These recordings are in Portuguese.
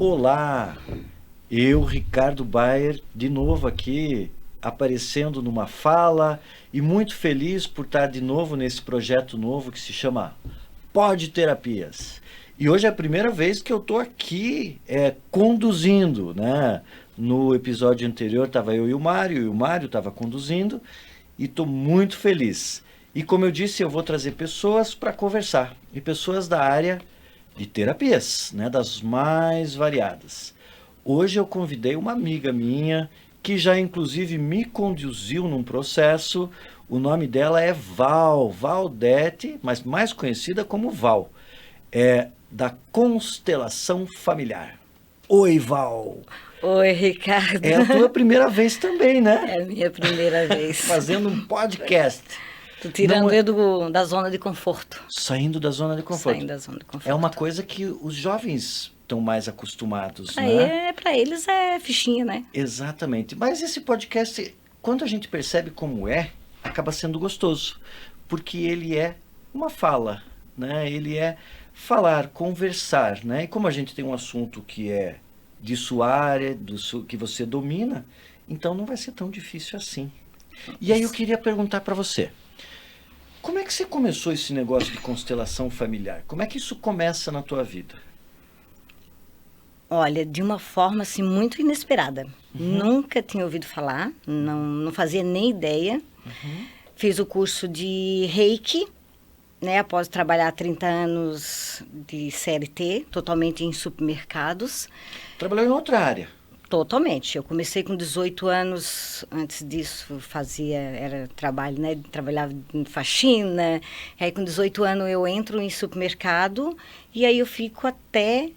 Olá, eu, Ricardo Bayer, de novo aqui, aparecendo numa fala e muito feliz por estar de novo nesse projeto novo que se chama Pod Terapias. E hoje é a primeira vez que eu estou aqui conduzindo, né? No episódio anterior estava eu e o Mário estava conduzindo e estou muito feliz. E como eu disse, eu vou trazer pessoas para conversar, e pessoas da área de terapias, né? Das mais variadas. Hoje eu convidei uma amiga minha que já inclusive me conduziu num processo. O nome dela é Valdete, mas mais conhecida como Val. É da Constelação Familiar. Oi, Val! Oi, Ricardo. É a tua primeira vez também, né? É a minha primeira vez. Fazendo um podcast. Tô tirando Não é- ele da zona de conforto. Saindo da zona de conforto. Saindo da zona de conforto. É uma coisa que os jovens estão mais acostumados, Aí né? pra eles é fichinha, né? Exatamente. Mas esse podcast, quando a gente percebe como acaba sendo gostoso. Porque ele é uma fala, né? Ele é falar, conversar, né? E como a gente tem um assunto que é de sua área, que você domina, então não vai ser tão difícil assim. E aí eu queria perguntar para você, como é que você começou esse negócio de constelação familiar? Como é que isso começa na tua vida? Olha, de uma forma assim muito inesperada. Nunca tinha ouvido falar, não fazia nem ideia. Fiz o curso de Reiki, né? Após trabalhar 30 anos de CLT, totalmente em supermercados. Trabalhou em outra área. Totalmente. Eu comecei com 18 anos, antes disso era trabalho, né? Trabalhava em faxina. Aí com 18 anos eu entro em supermercado e aí eu fico até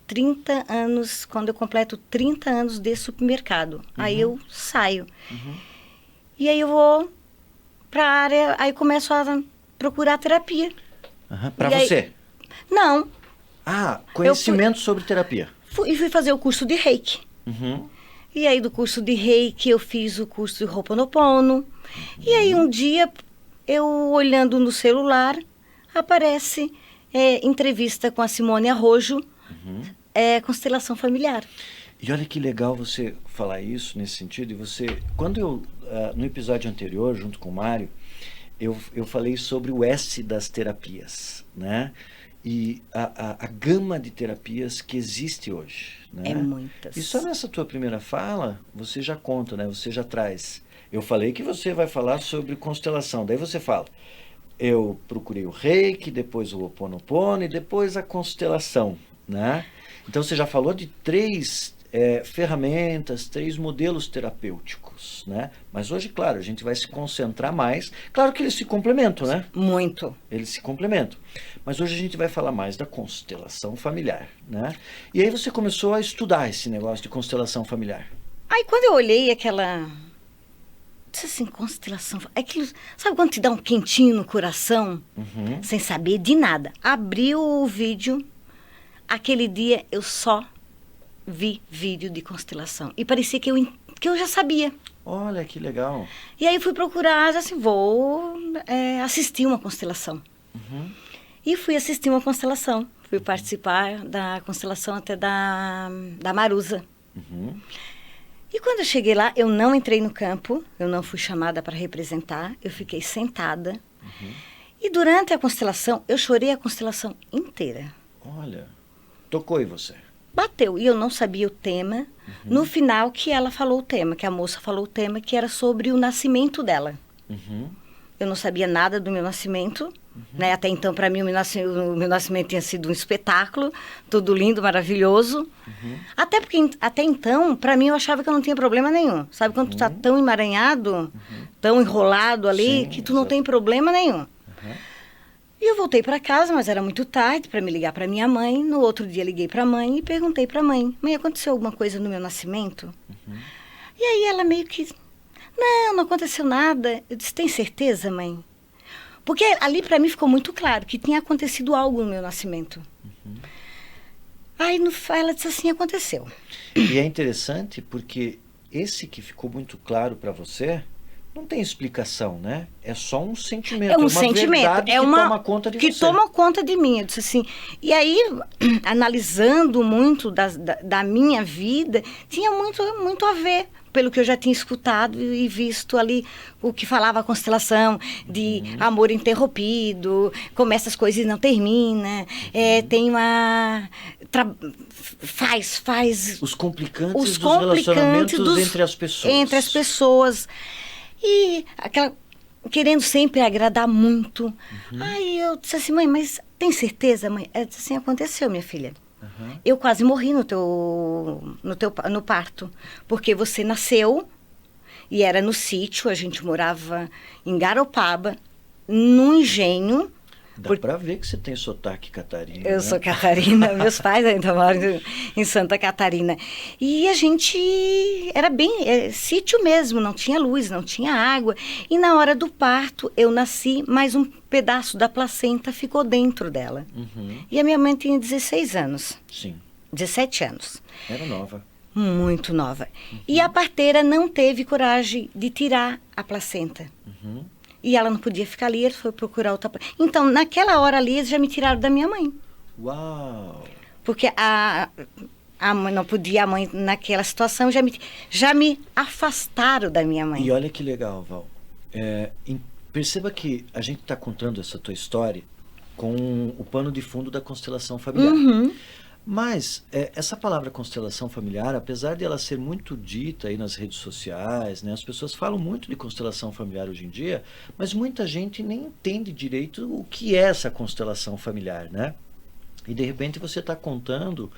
30 anos, quando eu completo 30 anos de supermercado. Aí eu saio. E aí eu vou para a área, aí começo a procurar terapia. Para E aí- você? Não, Conhecimento sobre terapia. fui fazer o curso de Reiki. Uhum. E aí, do curso de Reiki, eu fiz o curso de Ho'oponopono. E aí, um dia, eu olhando no celular, aparece entrevista com a Simone Arrojo, Constelação Familiar. E olha que legal você falar isso nesse sentido. E quando no episódio anterior, junto com o Mário, eu falei sobre o S das terapias, né? E a gama de terapias que existe hoje, né? É muitas. E só nessa tua primeira fala, você já conta, né? Você já traz. Eu falei que você vai falar sobre constelação. Daí você fala, eu procurei o Reiki, depois o Ho'oponopono e depois a constelação, né? Então você já falou de três ferramentas, três modelos terapêuticos, né? Mas hoje, claro, a gente vai se concentrar mais. Claro que eles se complementam, né? Muito. Eles se complementam. Mas hoje a gente vai falar mais da constelação familiar, né? E aí você começou a estudar esse negócio de constelação familiar. Aí, quando eu olhei aquela... Disse assim, constelação... Aquilo, sabe quando te dá um quentinho no coração? Sem saber de nada. Abri o vídeo. Aquele dia, eu só vi vídeo de constelação. E parecia que eu já sabia. Olha que legal. E aí fui procurar, assim, vou assistir uma constelação. E fui assistir uma constelação. Fui participar da constelação até da Marusa. E quando eu cheguei lá, eu não entrei no campo, eu não fui chamada para representar, eu fiquei sentada. E durante a constelação, eu chorei a constelação inteira. Olha, tocou em você. Bateu, e eu não sabia o tema. No final que ela falou o tema, que a moça falou o tema, que era sobre o nascimento dela. Eu não sabia nada do meu nascimento, né? Até então, para mim, o meu nascimento tinha sido um espetáculo, tudo lindo, maravilhoso. Até porque, até então, para mim, eu achava que eu não tinha problema nenhum. Sabe quando tu tá tão emaranhado, tão enrolado ali, Sim, que tu não exato. tem problema nenhum. E eu voltei para casa, mas era muito tarde para me ligar para minha mãe. No outro dia liguei para a mãe e perguntei para a mãe: mãe, aconteceu alguma coisa no meu nascimento? E aí ela meio que: não aconteceu nada. Eu disse: tem certeza, mãe? Porque ali para mim ficou muito claro que tinha acontecido algo no meu nascimento. Aí ela disse assim: aconteceu. E é interessante porque esse que ficou muito claro para você não tem explicação, né? É só um sentimento, É um uma sentimento, verdade é que uma toma conta de que você. toma conta de mim. Eu disse assim. E aí, analisando muito da minha vida, tinha muito a ver, pelo que eu já tinha escutado e visto ali o que falava a constelação de amor interrompido, começa as coisas e não termina, tem uma faz Os complicantes os dos relacionamentos complicantes entre as pessoas. entre as pessoas. E aquela querendo sempre agradar muito. Aí eu disse assim, mãe, mas tem certeza, mãe? Ela disse assim, aconteceu, minha filha. Eu quase morri no parto, porque você nasceu e era no sítio, a gente morava em Garopaba, num engenho. Dá pra ver que você tem sotaque catarina, Eu né? sou catarina, meus pais ainda moram em Santa Catarina. E a gente era bem sítio mesmo, não tinha luz, não tinha água. E na hora do parto eu nasci, mas um pedaço da placenta ficou dentro dela. E a minha mãe tinha 16 anos, Sim, 17 anos. era nova. Muito nova. E a parteira não teve coragem de tirar a placenta. E ela não podia ficar ali, ele foi procurar outra. Então, naquela hora ali, eles já me tiraram da minha mãe. Uau! Porque a mãe não podia, a mãe naquela situação já me afastaram da minha mãe. E olha que legal, Val. Perceba que a gente está contando essa tua história com o pano de fundo da constelação familiar. Mas essa palavra constelação familiar, apesar de ela ser muito dita aí nas redes sociais, né, as pessoas falam muito de constelação familiar hoje em dia, mas muita gente nem entende direito o que é essa constelação familiar, né? E de repente você está contando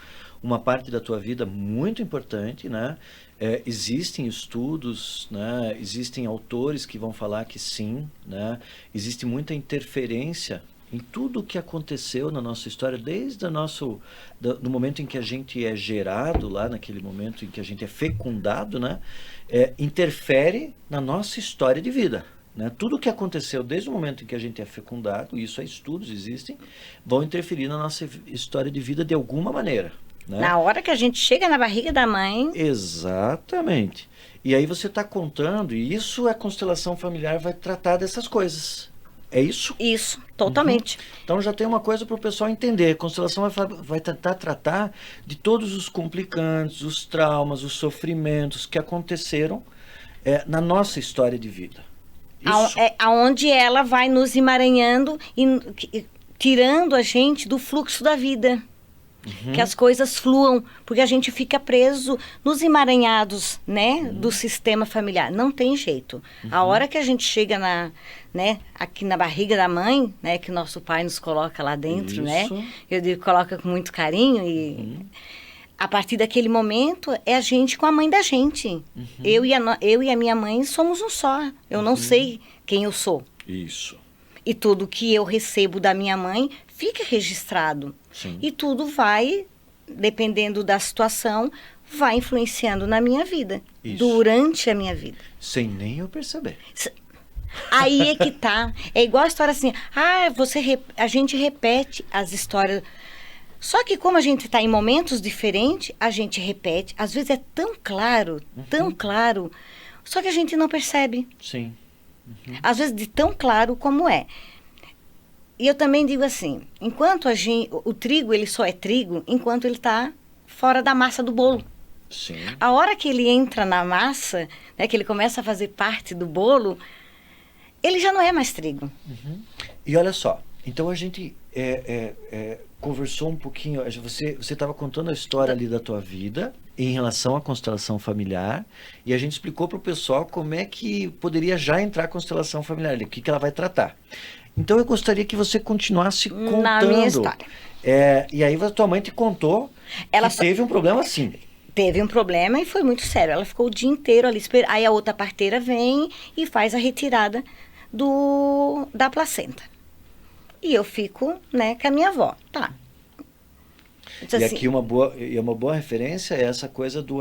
uma parte da tua vida muito importante, né? Existem estudos, né? Existem autores que vão falar que sim, né? Existe muita interferência em tudo o que aconteceu na nossa história, desde do momento em que a gente é gerado, lá naquele momento em que a gente é fecundado, né? Interfere na nossa história de vida. Né? Tudo o que aconteceu desde o momento em que a gente é fecundado, isso é estudos, existem, vão interferir na nossa história de vida de alguma maneira. Né? Na hora que a gente chega na barriga da mãe... Exatamente. E aí você está contando, e isso a constelação familiar vai tratar dessas coisas. É isso? Isso, totalmente. Então já tem uma coisa para o pessoal entender. A constelação vai tentar tratar de todos os complicantes, os traumas, os sofrimentos que aconteceram na nossa história de vida. Aonde ela vai nos emaranhando e tirando a gente do fluxo da vida. Que as coisas fluam, porque a gente fica preso nos emaranhados, né, do sistema familiar. Não tem jeito. A hora que a gente chega aqui na barriga da mãe, né, que nosso pai nos coloca lá dentro, né? Eu digo, coloca com muito carinho e a partir daquele momento é a gente com a mãe da gente. Eu e a minha mãe somos um só. Eu não sei quem eu sou. Isso. E tudo que eu recebo da minha mãe fica registrado. Sim. E tudo vai, dependendo da situação, vai influenciando na minha vida. Isso. Durante a minha vida. Sem nem eu perceber. Aí é que tá. É igual a história assim. A gente repete as histórias. Só que como a gente está em momentos diferentes, a gente repete. Às vezes é tão claro, só que a gente não percebe. Sim. Às vezes de tão claro como é. E eu também digo assim, enquanto o trigo, ele só é trigo enquanto ele está fora da massa do bolo. Sim. A hora que ele entra na massa, né, que ele começa a fazer parte do bolo, ele já não é mais trigo. E olha só, então a gente conversou um pouquinho, você estava contando a história ali da tua vida em relação à constelação familiar, e a gente explicou para o pessoal como é que poderia já entrar a constelação familiar ali, o que ela vai tratar. Então eu gostaria que você continuasse contando. Na minha história. E aí a tua mãe te contou que teve um problema assim. Teve um problema e foi muito sério. Ela ficou o dia inteiro ali esperando. Aí a outra parteira vem e faz a retirada da placenta. E eu fico, né, com a minha avó. Tá. E assim, aqui uma boa referência é essa coisa do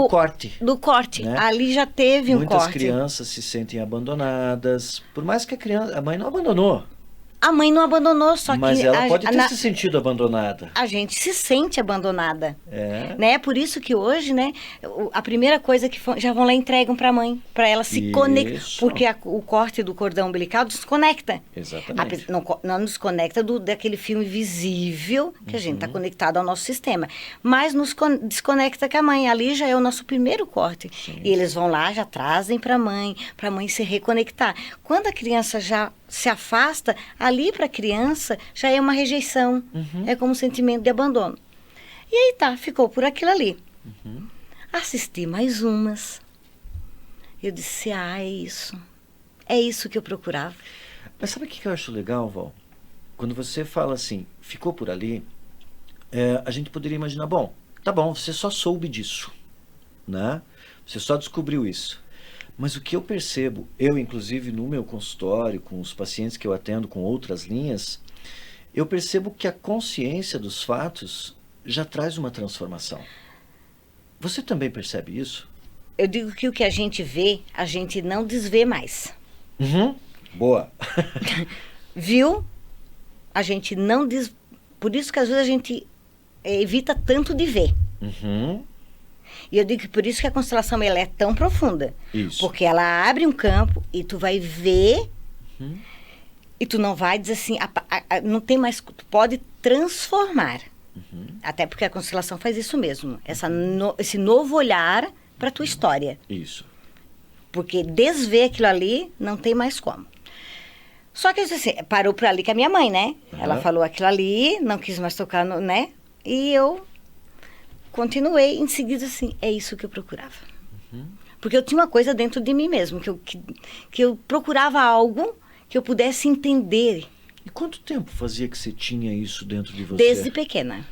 corte. Do corte. Né? Ali já teve um corte. Muitas crianças se sentem abandonadas. Por mais que a mãe não abandonou. A mãe não abandonou, só Mas que ela pode ter se sentido abandonada. a gente se sente abandonada. É. Né? Por isso que hoje, né, a primeira coisa que já vão lá e entregam para a mãe, para ela se conectar. Isso. Porque o corte do cordão umbilical desconecta. Exatamente. Não desconecta daquele fio invisível que a gente está conectado ao nosso sistema. Mas nos desconecta com a mãe. Ali já é o nosso primeiro corte. Sim. E eles vão lá, já trazem para a mãe se reconectar. Quando a criança já se afasta, ali para a criança já é uma rejeição. É como um sentimento de abandono. E aí tá, ficou por aquilo ali. Assisti mais umas. Eu disse, é isso. É isso que eu procurava. Mas sabe o que eu acho legal, Val? Quando você fala assim, ficou por ali, a gente poderia imaginar, bom, tá bom, você só soube disso, né? Você só descobriu isso. Mas o que eu percebo, eu inclusive no meu consultório, com os pacientes que eu atendo com outras linhas, eu percebo que a consciência dos fatos já traz uma transformação. Você também percebe isso? Eu digo que o que a gente vê, a gente não desvê mais. Boa. Viu? A gente não Por isso que às vezes a gente evita tanto de ver. E eu digo que por isso que a constelação ela é tão profunda. Isso. Porque ela abre um campo e tu vai ver e tu não vai dizer assim, não tem mais, tu pode transformar. Até porque a constelação faz isso mesmo. Esse novo olhar para a tua história. Isso. Porque desver aquilo ali não tem mais como. Só que assim, parou por ali com a minha mãe, né? Ela falou aquilo ali, não quis mais tocar, né? E eu continuei em seguida assim, é isso que eu procurava. Porque eu tinha uma coisa dentro de mim mesmo, que eu procurava algo que eu pudesse entender. E quanto tempo fazia que você tinha isso dentro de você? Desde pequena.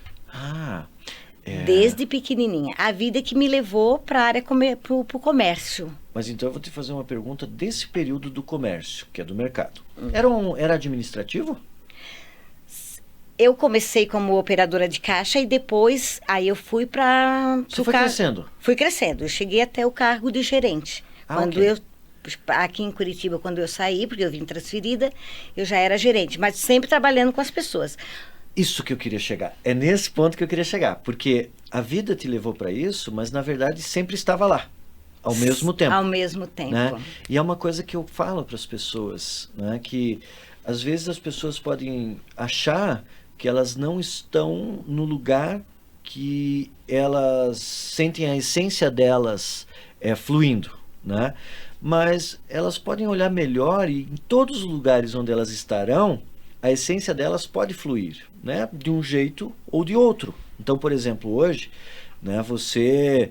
Desde pequenininha. A vida que me levou para a área, pro comércio. Mas então eu vou te fazer uma pergunta desse período do comércio, que é do mercado. Era administrativo? Eu comecei como operadora de caixa e depois aí eu fui para... Você foi crescendo? Fui crescendo. Eu cheguei até o cargo de gerente. Aqui em Curitiba, quando eu saí, porque eu vim transferida, eu já era gerente, mas sempre trabalhando com as pessoas. Isso que eu queria chegar. É nesse ponto que eu queria chegar. Porque a vida te levou para isso, mas na verdade sempre estava lá. Ao mesmo tempo. Ao mesmo tempo. Né? E é uma coisa que eu falo para as pessoas, né? Que às vezes as pessoas podem achar que elas não estão no lugar que elas sentem a essência delas fluindo, né? Mas elas podem olhar melhor e em todos os lugares onde elas estarão, a essência delas pode fluir, né? De um jeito ou de outro. Então, por exemplo, hoje, né, você...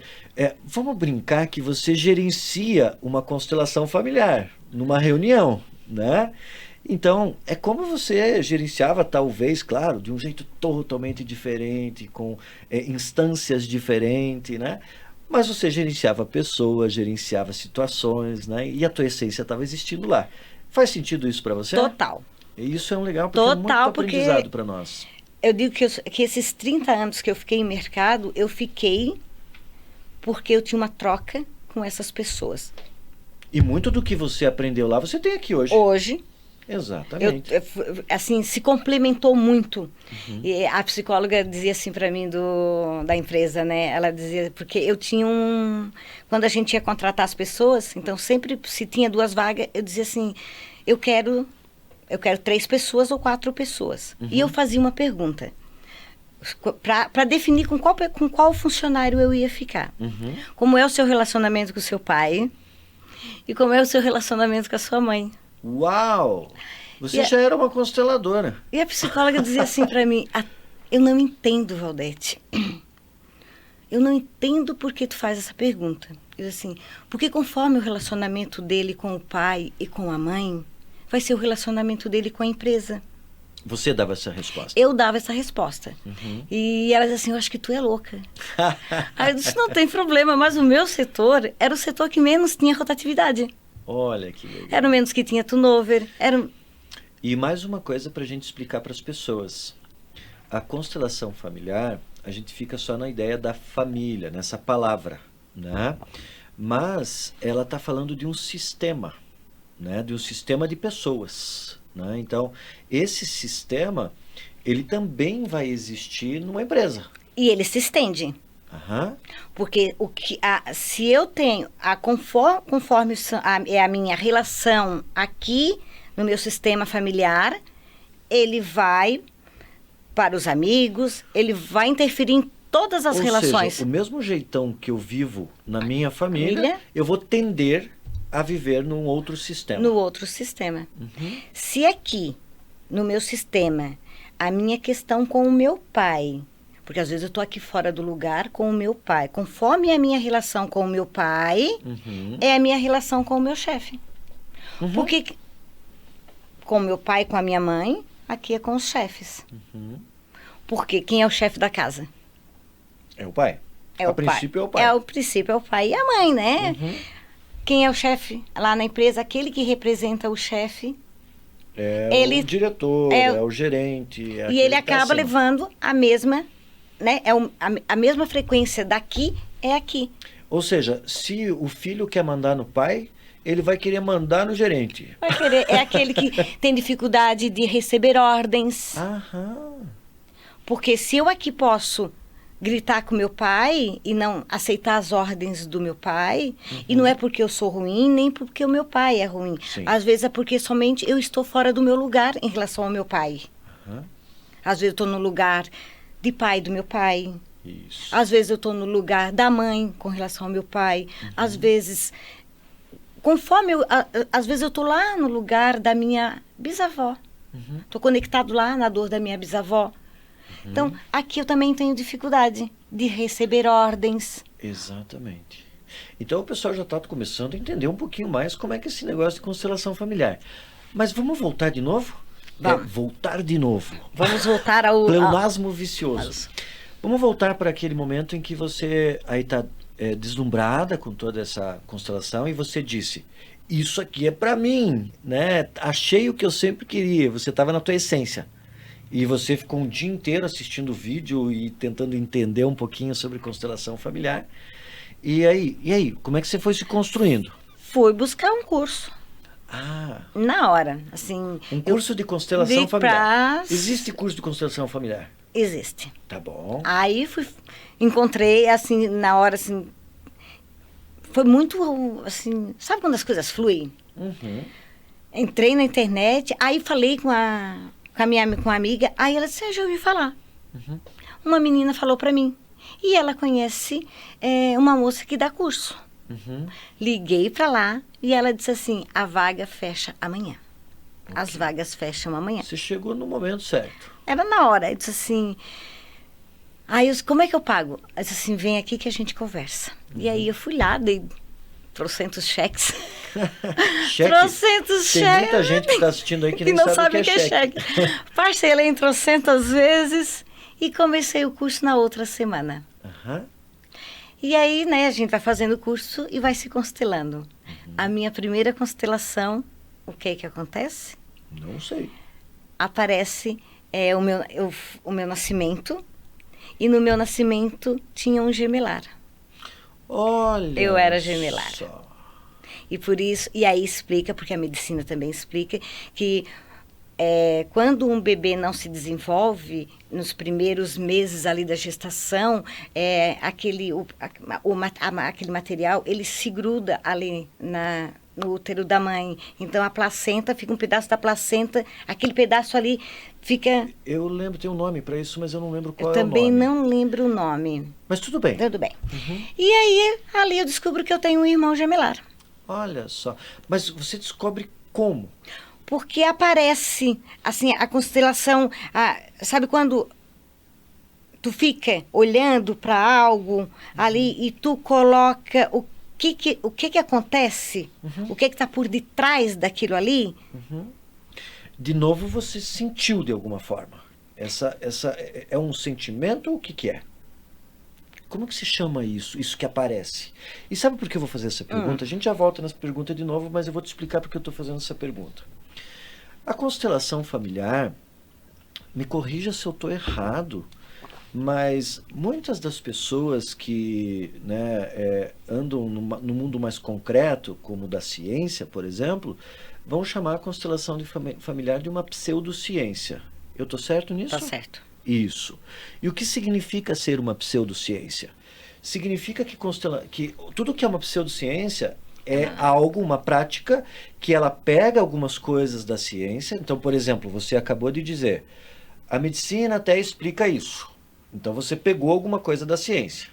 vamos brincar que você gerencia uma constelação familiar numa reunião, né? Então, é como você gerenciava, talvez, claro, de um jeito totalmente diferente, com instâncias diferentes, né? Mas você gerenciava pessoas, gerenciava situações, né? E a tua essência estava existindo lá. Faz sentido isso para você? Total. E isso é um legal, porque é muito aprendizado para nós. Eu digo que esses 30 anos que eu fiquei em mercado, eu fiquei porque eu tinha uma troca com essas pessoas. E muito do que você aprendeu lá, você tem aqui hoje. Hoje. Exatamente. Assim, se complementou muito. E a psicóloga dizia assim para mim da empresa, né? Ela dizia, porque eu tinha quando a gente ia contratar as pessoas, então sempre se tinha 2 vagas, eu dizia assim, eu quero 3 pessoas ou 4 pessoas. E eu fazia uma pergunta para definir com qual funcionário eu ia ficar. Como é o seu relacionamento com o seu pai e como é o seu relacionamento com a sua mãe. Uau! Você já era uma consteladora. E a psicóloga dizia assim para mim, eu não entendo, Valdete. Eu não entendo por que tu faz essa pergunta. Eu assim, porque conforme o relacionamento dele com o pai e com a mãe, vai ser o relacionamento dele com a empresa. Você dava essa resposta? Eu dava essa resposta. E ela dizia assim, eu acho que tu é louca. Aí eu disse, não tem problema, mas o meu setor era o setor que menos tinha rotatividade. Olha que legal. Era o menos que tinha turnover. E mais uma coisa para a gente explicar para as pessoas. A constelação familiar, a gente fica só na ideia da família, nessa palavra, né? Mas ela está falando de um sistema, né? De um sistema de pessoas, né? Então, esse sistema, ele também vai existir numa empresa. E ele se estende. Aham. Porque se eu tenho, conforme é a minha relação aqui no meu sistema familiar, ele vai para os amigos, ele vai interferir em todas as relações. Seja, o mesmo jeitão que eu vivo na minha família, Família. eu vou tender a viver num outro sistema. No outro sistema. Se aqui, no meu sistema, a minha questão com o meu pai, porque às vezes eu estou aqui fora do lugar com o meu pai, conforme a minha relação com o meu pai, é a minha relação com o meu chefe. Porque com o meu pai e com a minha mãe, aqui é com os chefes. Porque quem é o chefe da casa? É o pai. É o princípio pai. é o pai. É o princípio, é o pai e a mãe, né? Quem é o chefe lá na empresa? Aquele que representa o chefe. É Ele o diretor, é o gerente. É e aquele ele que tá acaba acima. levando a mesma, né? A mesma frequência daqui é aqui. Ou seja, se o filho quer mandar no pai, ele vai querer mandar no gerente. Vai querer, é aquele que tem dificuldade de receber ordens. Aham. Porque se eu aqui posso gritar com meu pai e não aceitar as ordens do meu pai, e não é porque eu sou ruim, nem porque o meu pai é ruim. Sim. Às vezes é porque somente eu estou fora do meu lugar em relação ao meu pai. Às vezes eu estou no lugar de pai do meu pai. Isso. Às vezes eu estou no lugar da mãe com relação ao meu pai. Às vezes, às vezes eu estou lá no lugar da minha bisavó. Estou conectado lá na dor da minha bisavó. Então, aqui eu também tenho dificuldade de receber ordens. Exatamente. Então o pessoal já está começando a entender um pouquinho mais como é que é esse negócio de constelação familiar. Mas vamos voltar de novo? Vamos. Voltar de novo. Vamos voltar ao... Pleonasmo vicioso. Vamos voltar para aquele momento em que você aí está deslumbrada com toda essa constelação e você disse, isso aqui é para mim, né? Achei o que eu sempre queria. Você estava na tua essência. E você ficou um dia inteiro assistindo o vídeo e tentando entender um pouquinho sobre constelação familiar. E aí, como é que você foi se construindo? Fui buscar um curso. Ah, Na hora, assim... um curso de constelação de familiar. praz- Existe curso de constelação familiar? Existe. Tá bom. Aí encontrei, assim, na hora, assim... Foi muito, assim... Sabe quando as coisas fluem? Entrei na internet, aí falei com uma amiga, aí ela disse, já ouvi falar. Uma menina falou pra mim. E ela conhece uma moça que dá curso. Liguei pra lá e ela disse assim, a vaga fecha amanhã. As vagas fecham amanhã. Você chegou no momento certo. Era na hora. Eu disse assim... Aí eu disse, como é que eu pago? Ela disse assim, vem aqui que a gente conversa. E aí eu fui lá, dei trocentos cheques. Cheque. Trocentos Tem cheques. muita gente que está assistindo aí que E nem não sabe o que é cheque. Parcelei em trocentas vezes e comecei o curso na outra semana. Aham. E aí, né, a gente vai fazendo o curso e vai se constelando. A minha primeira constelação, o que é que acontece? Não sei. Aparece o meu nascimento, e no meu nascimento tinha um gemelar. Olha. Eu era gemelar. Só. E por isso, e aí explica, porque a medicina também explica, que quando um bebê não se desenvolve, nos primeiros meses ali da gestação, aquele material, ele se gruda ali no útero da mãe. Então a placenta, fica um pedaço da placenta, aquele pedaço ali fica... Eu lembro, tem um nome para isso, mas eu não lembro qual Eu é o nome. também não lembro o nome. Mas tudo bem. Tudo bem. E aí, ali eu descubro que eu tenho um irmão gemelar. Olha só. Mas você descobre como? Porque aparece, assim, a constelação... sabe quando tu fica olhando para algo ali e tu coloca o que acontece? O que está por detrás daquilo ali? De novo, você sentiu de alguma forma. Essa é um sentimento ou o que é? Como que se chama isso? Isso que aparece. E sabe por que eu vou fazer essa pergunta? A gente já volta nessa pergunta de novo, mas eu vou te explicar porque eu estou fazendo essa pergunta. A constelação familiar, me corrija se eu estou errado, Mas muitas das pessoas que, né, andam no mundo mais concreto, como o da ciência, por exemplo, vão chamar a constelação familiar de uma pseudociência. Eu estou certo nisso? Tá certo. Isso. E o que significa ser uma pseudociência? Significa que tudo que é uma pseudociência é algo, uma prática, que ela pega algumas coisas da ciência. Então, por exemplo, você acabou de dizer, a medicina até explica isso. Então você pegou alguma coisa da ciência.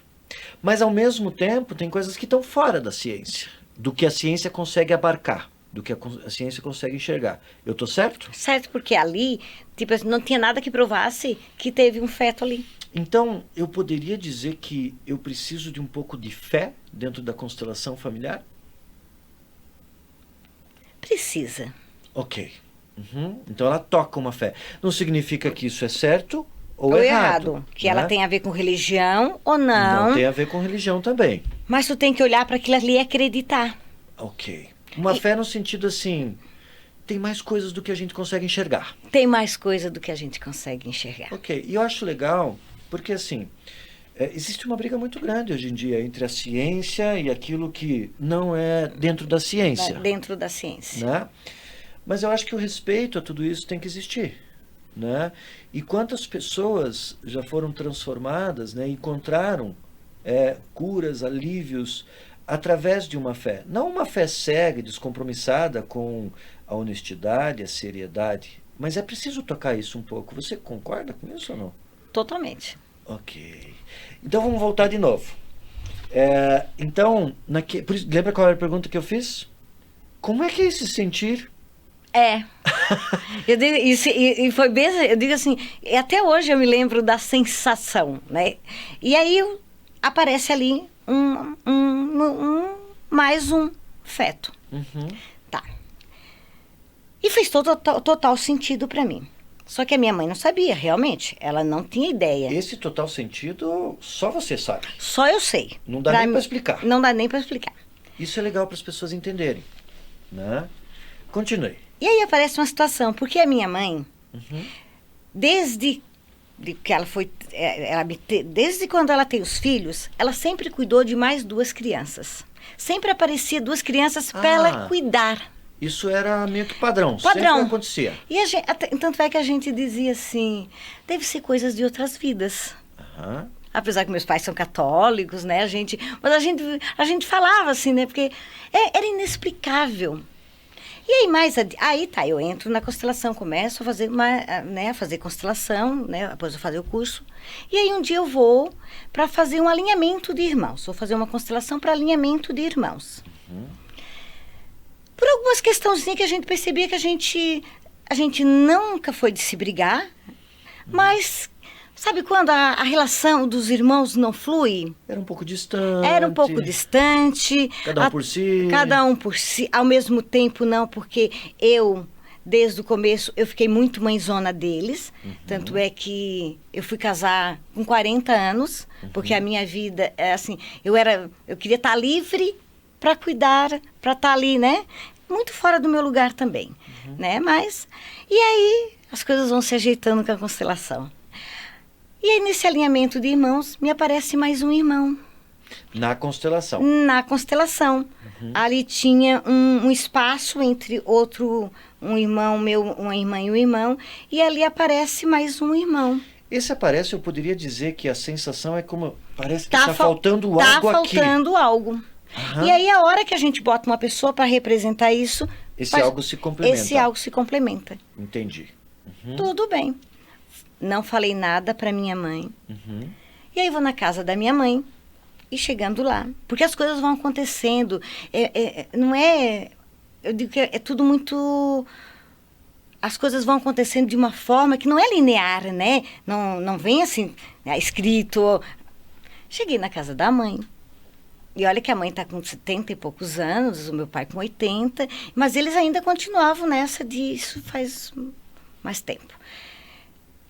Mas ao mesmo tempo tem coisas que estão fora da ciência, do que a ciência consegue abarcar, do que a ciência consegue enxergar. Eu estou certo? Certo, porque ali, tipo, não tinha nada que provasse que teve um feto ali. Então, eu poderia dizer que eu preciso de um pouco de fé dentro da constelação familiar? Precisa. Ok. Então ela toca uma fé. Não significa que isso é certo ou Ou errado. errado. Que né? ela tem a ver com religião ou não. Não tem a ver com religião também. Mas tu tem que olhar para aquilo ali e acreditar. Ok. Uma fé no sentido assim, tem mais coisas do que a gente consegue enxergar. Tem mais coisa do que a gente consegue enxergar. Ok. E eu acho legal, porque assim, existe uma briga muito grande hoje em dia entre a ciência e aquilo que não é dentro da ciência. Dentro da ciência. Né? Mas eu acho que o respeito a tudo isso tem que existir. Né? E quantas pessoas já foram transformadas, né, encontraram curas, alívios através de uma fé. Não uma fé cega, descompromissada com a honestidade, a seriedade, mas é preciso tocar isso um pouco. Você concorda com isso ou não? Totalmente. Ok. Então vamos voltar de novo. Então, lembra qual era a pergunta que eu fiz? Como é que é se sentir? Eu digo, e foi bem, eu digo assim, até hoje eu me lembro da sensação, né? E aí aparece ali mais um feto. Tá. E fez total sentido para mim. Só que a minha mãe não sabia, realmente. Ela não tinha ideia. Esse total sentido, só você sabe. Só eu sei. Não dá nem para explicar. Não dá nem para explicar. Isso é legal para as pessoas entenderem. Né? Continue. E aí aparece uma situação, porque a minha mãe, desde que ela foi, desde quando ela tem os filhos, ela sempre cuidou de mais 2 crianças. Sempre aparecia 2 crianças para ela cuidar. Isso era meio que padrão. Sempre acontecia. E tanto é que a gente dizia assim, deve ser coisas de outras vidas. Apesar que meus pais são católicos, né? Mas a gente falava assim, né? Porque era inexplicável. E aí, eu entro na constelação, começo a fazer fazer constelação, né? Depois eu fazer o curso. E aí um dia eu vou para fazer um alinhamento de irmãos. Vou fazer uma constelação para alinhamento de irmãos. Por algumas questõezinhas que a gente percebia que a gente nunca foi de se brigar, mas sabe quando a relação dos irmãos não flui? Era um pouco distante. Era um pouco distante. Cada um por si. Cada um por si. Ao mesmo tempo, não, porque desde o começo, eu fiquei muito mãezona deles. Tanto é que eu fui casar com 40 anos, porque a minha vida, assim, eu queria estar livre para cuidar, para estar ali, né? Muito fora do meu lugar também, né? Mas, e aí, as coisas vão se ajeitando com a constelação. E aí, nesse alinhamento de irmãos, me aparece mais um irmão. Na constelação? Na constelação. Ali tinha um espaço entre um irmão meu, uma irmã e um irmão, e ali aparece mais um irmão. Esse aparece, eu poderia dizer que a sensação é como, parece que está faltando algo aqui. Está faltando algo. E aí, a hora que a gente bota uma pessoa para representar isso... algo se complementa. Esse algo se complementa. Entendi. Tudo bem. Não falei nada para minha mãe. E aí vou na casa da minha mãe e chegando lá. Porque as coisas vão acontecendo. Não é... Eu digo que é tudo muito... As coisas vão acontecendo de uma forma que não é linear, né? Não vem assim, escrito. Cheguei na casa da mãe. E olha que a mãe está com 70 e poucos anos, o meu pai com 80. Mas eles ainda continuavam nessa disso faz mais tempo.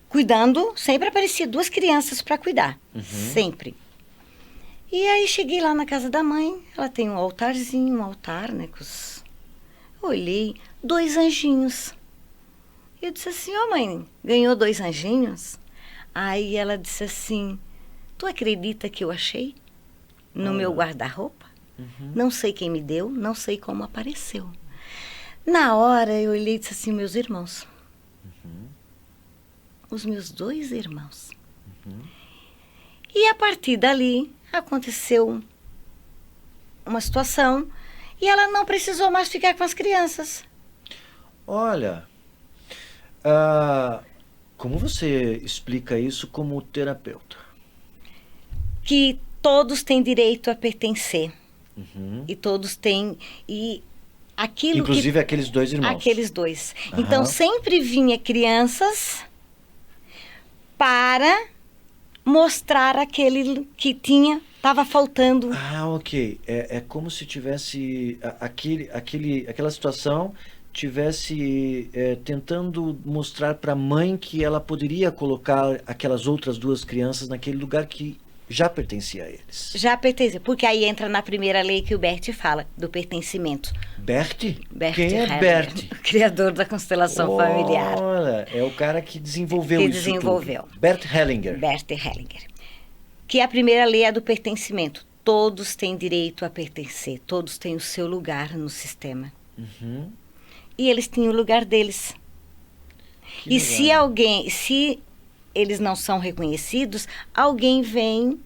Cuidando, sempre aparecia 2 crianças para cuidar. Sempre. E aí cheguei lá na casa da mãe, ela tem um altarzinho, um altar, né? Eu olhei, 2 anjinhos. Eu disse assim, mãe, ganhou 2 anjinhos? Aí ela disse assim, tu acredita que eu achei no meu guarda-roupa? Não sei quem me deu, não sei como apareceu. Na hora eu olhei e disse assim, meus irmãos. Os meus 2 irmãos. E a partir dali aconteceu uma situação e ela não precisou mais ficar com as crianças. Olha, como você explica isso como terapeuta? Que todos têm direito a pertencer. E todos têm... E aquilo inclusive aqueles 2 irmãos. Aqueles 2. Então sempre vinha crianças para mostrar aquele que estava faltando. Ok. É como se tivesse aquela situação tivesse tentando mostrar para a mãe que ela poderia colocar aquelas outras 2 crianças naquele lugar que já pertencia a eles. Já pertencia, porque aí entra na primeira lei que o Bert fala, do pertencimento. Bert? Quem é Hellinger, Bert? o criador da constelação familiar. Olha, é o cara que desenvolveu isso tudo. Bert Hellinger. Bert Hellinger. Que a primeira lei é do pertencimento. Todos têm direito a pertencer, todos têm o seu lugar no sistema. E eles têm o lugar deles. Que legal. Se eles não são reconhecidos, alguém vem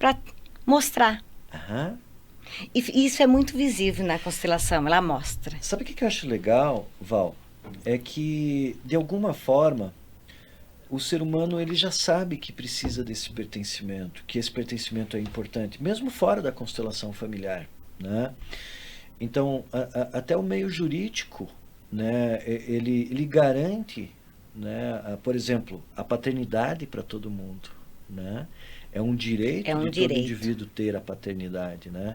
para mostrar. E isso é muito visível na constelação, ela mostra. Sabe o que eu acho legal, Val? É que, de alguma forma, o ser humano ele já sabe que precisa desse pertencimento, que esse pertencimento é importante, mesmo fora da constelação familiar, né? Então, até o meio jurídico, né, ele garante, né, por exemplo, a paternidade para todo mundo, né? É um direito de todo indivíduo ter a paternidade, né?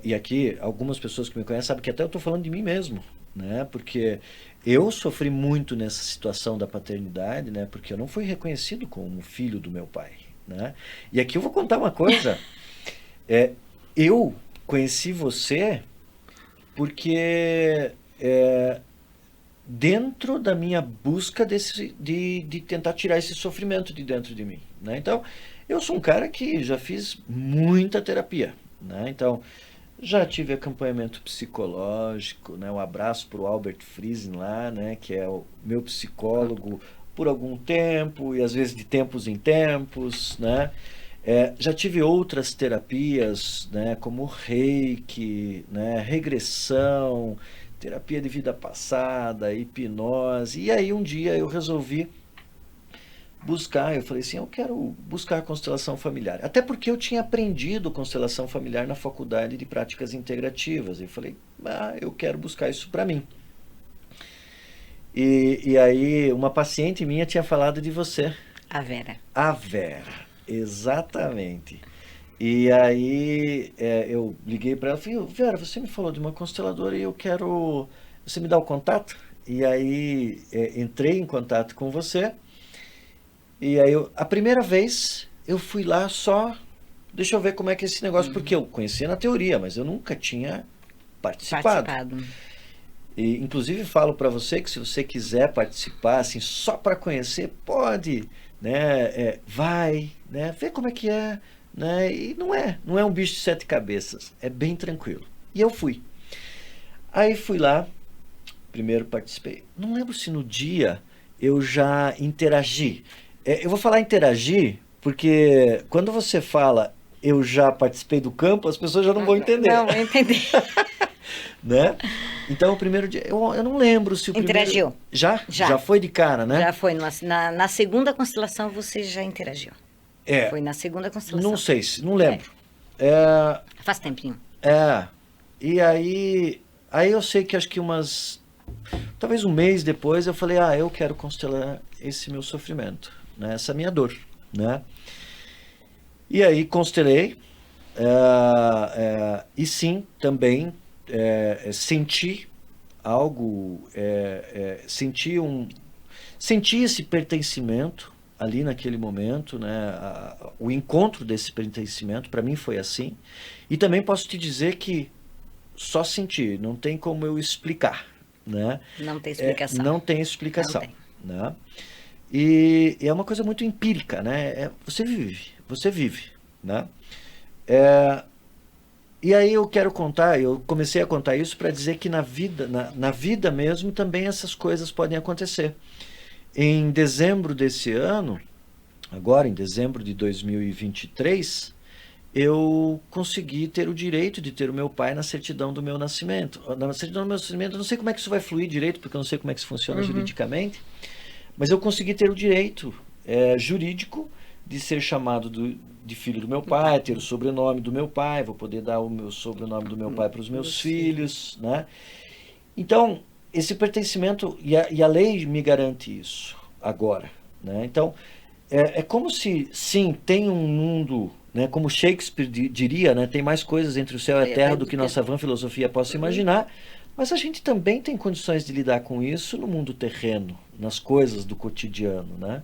E aqui, algumas pessoas que me conhecem sabem que até eu estou falando de mim mesmo, né? Porque eu sofri muito nessa situação da paternidade, né? Porque eu não fui reconhecido como filho do meu pai, né? E aqui eu vou contar uma coisa. Eu conheci você porque dentro da minha busca de tentar tirar esse sofrimento de dentro de mim, né? Então, eu sou um cara que já fiz muita terapia, né? Então, já tive acompanhamento psicológico, né? Um abraço para o Albert Friesen lá, né? Que é o meu psicólogo por algum tempo e às vezes de tempos em tempos, né? Já tive outras terapias, né? Como Reiki, né? Regressão, terapia de vida passada, hipnose. E aí um dia eu resolvi eu falei assim, eu quero buscar a constelação familiar. Até porque eu tinha aprendido constelação familiar na faculdade de práticas integrativas. Eu falei, eu quero buscar isso para mim. E aí uma paciente minha tinha falado de você. A Vera. A Vera, exatamente. E aí eu liguei para ela e falei, Vera, você me falou de uma consteladora e eu quero... Você me dá o contato? E aí entrei em contato com você. E aí, a primeira vez, eu fui lá só... Deixa eu ver como é que é esse negócio, porque eu conhecia na teoria, mas eu nunca tinha participado. E, inclusive, falo para você que se você quiser participar, assim, só para conhecer, pode, né? Vai, né? Vê como é que é, né? E não é um bicho de 7 cabeças, é bem tranquilo. E eu fui. Aí fui lá, primeiro participei. Não lembro se no dia eu já interagi. Eu vou falar interagir, porque quando você fala eu já participei do campo, as pessoas já não vão entender. Não, eu entendi. Né? Então, o primeiro dia, eu não lembro se o Interagiu. primeiro... Já foi de cara, né? Já foi. Na segunda constelação você já interagiu. Foi na segunda constelação. Não sei, não lembro. Faz tempinho. E aí eu sei que acho que talvez um mês depois eu falei, eu quero constelar esse meu sofrimento, né? Essa minha dor, né? E aí constelei, e sim, também senti algo, senti esse pertencimento ali naquele momento, né? O encontro desse pertencimento para mim foi assim. E também posso te dizer que só senti, não tem como eu explicar, né? Não tem explicação. Não tem explicação, não tem. né? E é uma coisa muito empírica, né? Você vive, né? E aí eu comecei a contar isso para dizer que na vida, na vida mesmo, também essas coisas podem acontecer. Em dezembro desse ano, agora em dezembro de 2023, eu consegui ter o direito de ter o meu pai na certidão do meu nascimento. Na certidão do meu nascimento, eu não sei como é que isso vai fluir direito, porque eu não sei como é que isso funciona juridicamente, mas eu consegui ter o direito jurídico de ser chamado de filho do meu pai, ter o sobrenome do meu pai, vou poder dar o meu sobrenome do meu pai para os meus filhos, né? Então, esse pertencimento, e a lei me garante isso agora, né? Então, é como se, sim, tem um mundo, né, como Shakespeare diria, né, tem mais coisas entre o céu e a terra do que nossa vã filosofia possa imaginar, mas a gente também tem condições de lidar com isso no mundo terreno, nas coisas do cotidiano, né?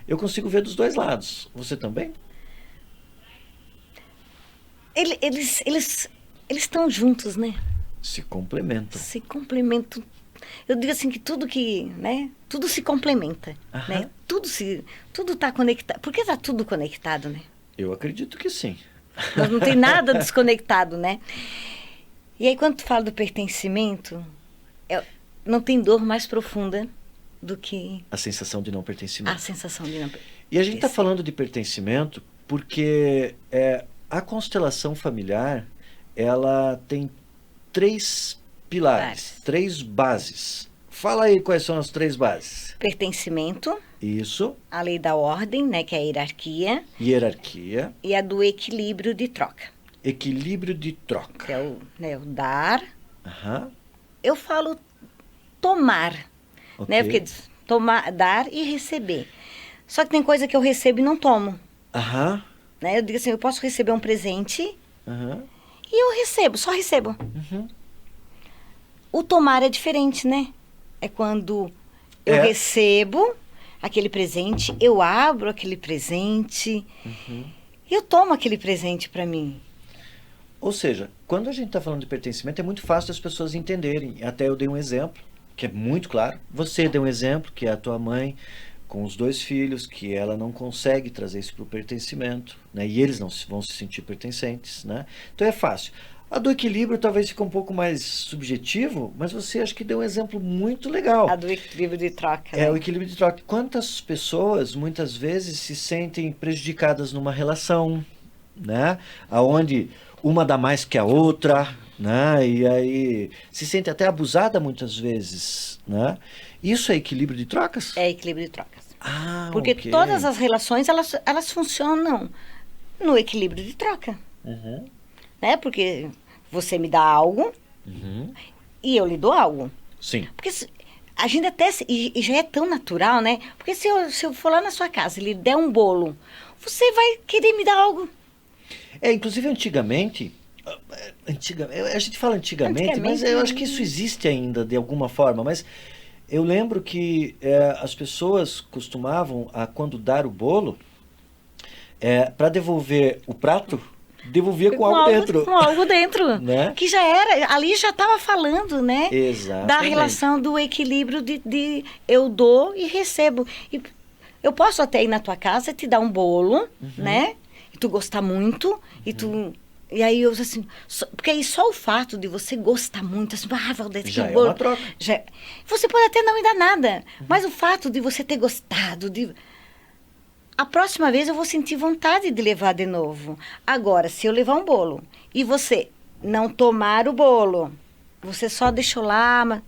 Eu consigo ver dos dois lados. Você também? Eles estão juntos, né? Se complementam. Se complementam. Eu digo assim que tudo que, né? Tudo se complementa, né? Tudo está conectado. Por que está tudo conectado, né? Eu acredito que sim. Não tem nada desconectado, né? E aí quando tu fala do pertencimento, não tem dor mais profunda do que a sensação de não pertencimento. A sensação de não pertencimento. E a gente está falando de pertencimento porque a constelação familiar, ela tem 3 pilares, 3 bases. Fala aí quais são as 3 bases. Pertencimento. Isso. A lei da ordem, né, que é a hierarquia. Hierarquia. E a do equilíbrio de troca. Equilíbrio de troca. Que é o dar. Aham. Eu falo tomar, né? Porque tomar, dar e receber. Só que tem coisa que eu recebo e não tomo. Aham. Né? Eu digo assim, eu posso receber um presente Aham. e eu recebo, só recebo. Uhum. O tomar é diferente, né? É quando eu recebo aquele presente, eu abro aquele presente e eu tomo aquele presente para mim. Ou seja, quando a gente está falando de pertencimento, é muito fácil das pessoas entenderem. Até eu dei um exemplo, que é muito claro. Você deu um exemplo, que é a tua mãe com os 2 filhos, que ela não consegue trazer isso para o pertencimento, né? E eles não vão se sentir pertencentes, né? Então é fácil. A do equilíbrio talvez fique um pouco mais subjetivo, mas você acho que deu um exemplo muito legal. A do equilíbrio de troca. Né? O equilíbrio de troca. Quantas pessoas, muitas vezes, se sentem prejudicadas numa relação, né? Onde uma dá mais que a outra, né? E aí se sente até abusada muitas vezes, né? Isso é equilíbrio de trocas? É equilíbrio de trocas. Ah, porque okay. Todas as relações, elas funcionam no equilíbrio de troca. Né? Porque você me dá algo e eu lhe dou algo. Sim. Porque a gente até... E já é tão natural, né? Porque se eu for lá na sua casa e lhe der um bolo, você vai querer me dar algo. Inclusive antigamente, a gente fala antigamente, mas eu acho que isso existe ainda de alguma forma, mas eu lembro que as pessoas costumavam, quando dar o bolo, para devolver o prato, devolvia com algo dentro. Com algo dentro. Né? Que já era, ali já estava falando, né? Exatamente. Da relação do equilíbrio de eu dou e recebo. E eu posso até ir na tua casa e te dar um bolo, né? E tu gostar muito, e aí eu assim, porque aí só o fato de você gostar muito, assim, Valdete, já que é bolo. Uma troca. Você pode até não me dar nada, mas o fato de você ter gostado, a próxima vez eu vou sentir vontade de levar de novo. Agora, se eu levar um bolo e você não tomar o bolo, você só deixou lá, mas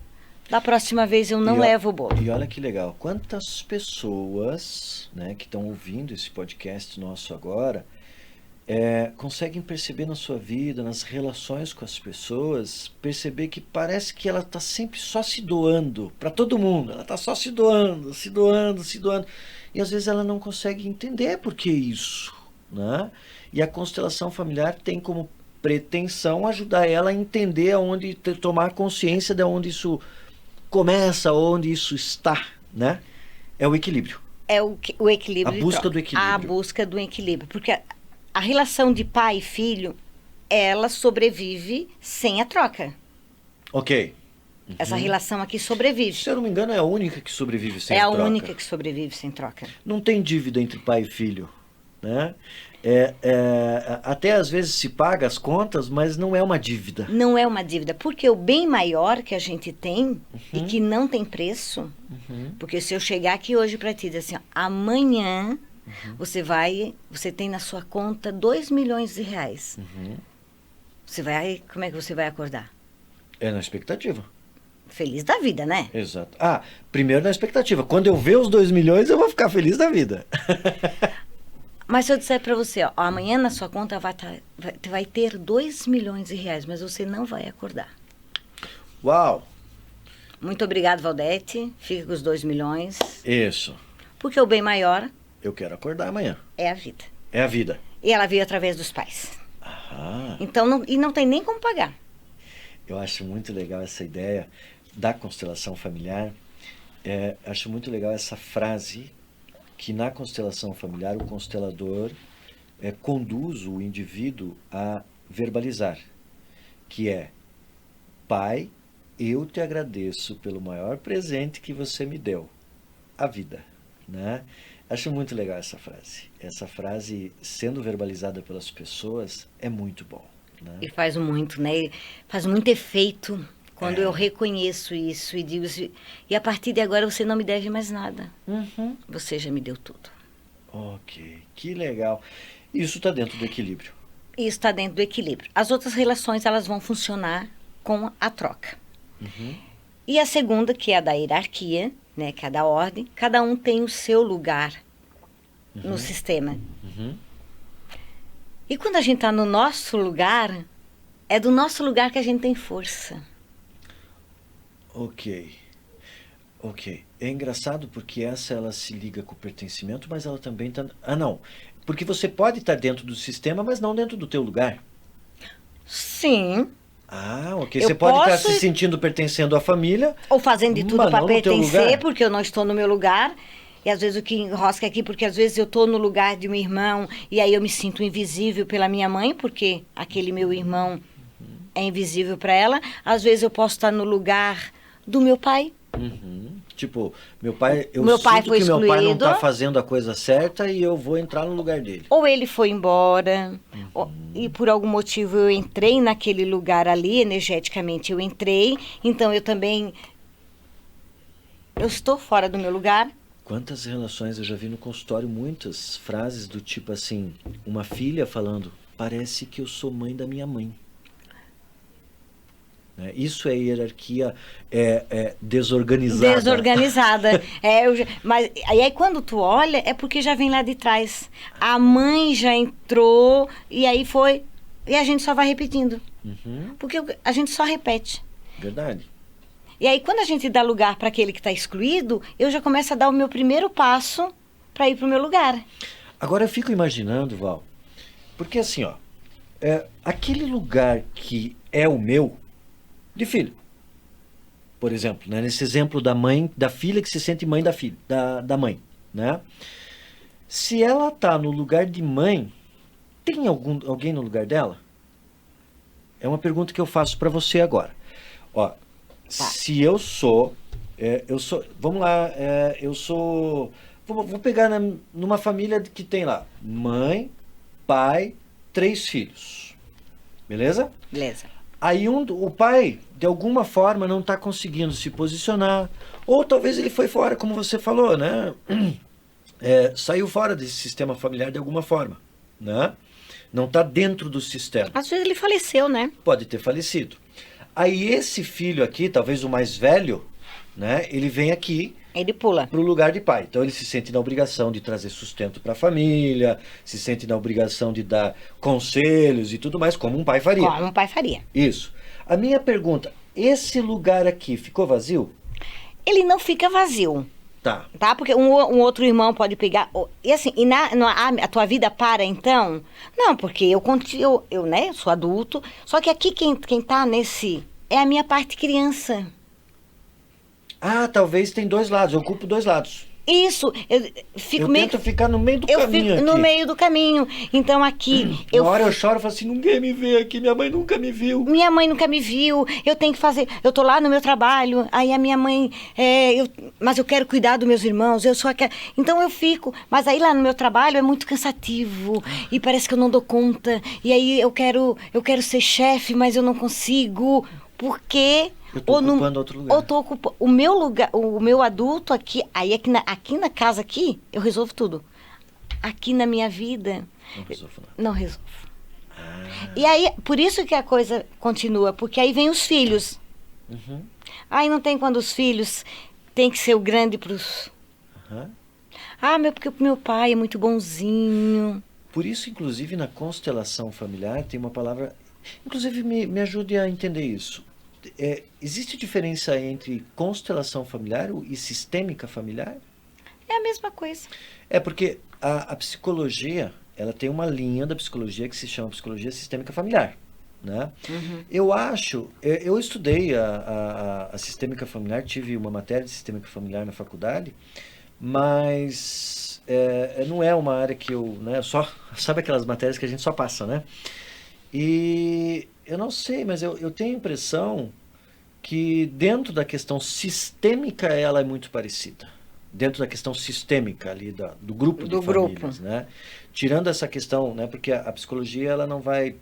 da próxima vez eu não levo o bolo. E olha que legal, quantas pessoas, né, que estão ouvindo esse podcast nosso agora, conseguem perceber na sua vida, nas relações com as pessoas, perceber que parece que ela está sempre só se doando para todo mundo. Ela está só se doando, se doando, se doando. E às vezes ela não consegue entender por que isso, né? E a constelação familiar tem como pretensão ajudar ela a entender tomar consciência de onde isso começa, onde isso está, né? É o equilíbrio. É o equilíbrio. A busca do equilíbrio. A busca do equilíbrio. Porque a relação de pai e filho, ela sobrevive sem a troca. Ok. Essa relação aqui sobrevive. Se eu não me engano, é a única que sobrevive sem É a troca. única que sobrevive sem troca. Não tem dívida entre pai e filho, né? Até às vezes se paga as contas, mas não é uma dívida. Não é uma dívida, porque o bem maior que a gente tem e que não tem preço, porque se eu chegar aqui hoje para ti e dizer assim, ó, amanhã você tem na sua conta 2 milhões de reais. Como é que você vai acordar? É na expectativa. Feliz da vida, né? Exato. Primeiro na expectativa. Quando eu ver os 2 milhões, eu vou ficar feliz da vida. Mas se eu disser para você, ó, amanhã na sua conta vai ter 2 milhões de reais, mas você não vai acordar. Uau! Muito obrigado, Valdete. Fica com os 2 milhões. Isso. Porque o bem maior Eu quero acordar amanhã. é a vida. É a vida. E ela veio através dos pais. Ah, Então, não tem nem como pagar. eu acho muito legal essa ideia da constelação familiar. Acho muito legal essa frase que na constelação familiar o constelador conduz o indivíduo a verbalizar, que é: Pai, eu te agradeço pelo maior presente que você me deu, a vida, né? Acho muito legal essa frase. Essa frase sendo verbalizada pelas pessoas é muito bom, né? E faz muito, né? Faz muito efeito quando eu reconheço isso e digo assim, e a partir de agora você não me deve mais nada. Você já me deu tudo. Ok, que legal. Isso está dentro do equilíbrio. Isso está dentro do equilíbrio. As outras relações, elas vão funcionar com a troca. E a segunda, que é a da hierarquia, né, que é a da ordem, cada um tem o seu lugar no sistema. E quando a gente está no nosso lugar, é do nosso lugar que a gente tem força. Ok. É engraçado porque ela se liga com o pertencimento, mas ela também está... não. Porque você pode estar dentro do sistema, mas não dentro do teu lugar. Sim. Ok. Eu Você pode estar posso se sentindo pertencendo à família... Ou fazendo de tudo mas para não no teu pertencer, lugar. porque eu não estou no meu lugar. E às vezes o que enrosca aqui, porque às vezes eu estou no lugar de um irmão e aí eu me sinto invisível pela minha mãe, porque aquele meu irmão é invisível para ela. Às vezes eu posso estar no lugar do meu pai. Tipo, meu pai... Eu Meu pai sinto foi que meu pai não excluído. está fazendo a coisa certa e eu vou entrar no lugar dele. Ou ele foi embora, e por algum motivo eu entrei naquele lugar ali, energeticamente eu entrei, então eu também... Eu estou fora do meu lugar. Quantas relações eu já vi no consultório, muitas frases do tipo assim, uma filha falando, parece que eu sou mãe da minha mãe. Né? Isso é hierarquia desorganizada. Desorganizada. Mas aí quando tu olha, é porque já vem lá de trás. A mãe já entrou, e aí foi... E a gente só vai repetindo. Porque a gente só repete. Verdade. E aí, quando a gente dá lugar para aquele que está excluído, eu já começo a dar o meu primeiro passo para ir para o meu lugar. Agora eu fico imaginando, Val, porque assim, ó, aquele lugar que é o meu, de filho, por exemplo, né, nesse exemplo da mãe, da filha que se sente mãe da filha, da mãe, né? Se ela tá no lugar de mãe, tem alguém no lugar dela? É uma pergunta que eu faço para você agora. Ó, se eu sou, vamos lá, vou pegar numa família que tem lá mãe, pai, 3 filhos, beleza? Beleza. Aí o pai, de alguma forma, não está conseguindo se posicionar, ou talvez ele foi fora, como você falou, né? Saiu fora desse sistema familiar de alguma forma, né? Não está dentro do sistema. Às vezes ele faleceu, né? Pode ter falecido. Aí esse filho aqui, talvez o mais velho, né, ele vem aqui Ele pula. para o lugar de pai. Então ele se sente na obrigação de trazer sustento para a família, se sente na obrigação de dar conselhos e tudo mais, como um pai faria. Como um pai faria. Isso. A minha pergunta, esse lugar aqui ficou vazio? Ele não fica vazio. Tá? Porque um outro irmão pode pegar... E assim, a tua vida para então? Não, porque eu né, sou adulto. Só que aqui quem tá nesse... É a minha parte criança. Talvez tem 2 lados, eu ocupo 2 lados. Isso, eu fico Eu meio... tento ficar no meio do Eu caminho fico no aqui. meio do caminho. Então aqui... Uma hora eu choro e falo assim, ninguém me vê aqui, minha mãe nunca me viu. Minha mãe nunca me viu, eu tenho que fazer... Eu tô lá no meu trabalho, aí a minha mãe... mas eu quero cuidar dos meus irmãos, eu sou aquela... Então eu fico... Mas aí lá no meu trabalho é muito cansativo, e parece que eu não dou conta. E aí eu quero ser chefe, mas eu não consigo, porque... Eu tô ocupando outro lugar. Ou tô ocupando... O meu lugar, o meu adulto aqui... Aí aqui na casa aqui, eu resolvo tudo. Aqui na minha vida... Não resolvo nada. Não resolvo. E aí, por isso que a coisa continua, porque aí vem os filhos. Uhum. Aí não tem quando os filhos tem que ser o grande pros... Uhum. Porque o meu pai é muito bonzinho. Por isso, inclusive, na constelação familiar tem uma palavra... Inclusive, me ajude a entender isso. Existe diferença entre constelação familiar e sistêmica familiar? É a mesma coisa. É porque a psicologia, ela tem uma linha da psicologia que se chama psicologia sistêmica familiar, né? Uhum. Eu estudei a sistêmica familiar, tive uma matéria de sistêmica familiar na faculdade, mas não é uma área que eu, né, sabe aquelas matérias que a gente só passa, né? E eu não sei, mas eu tenho a impressão que dentro da questão sistêmica ela é muito parecida. Dentro da questão sistêmica ali do grupo de famílias, né? Tirando essa questão, né? Porque a psicologia ela não vai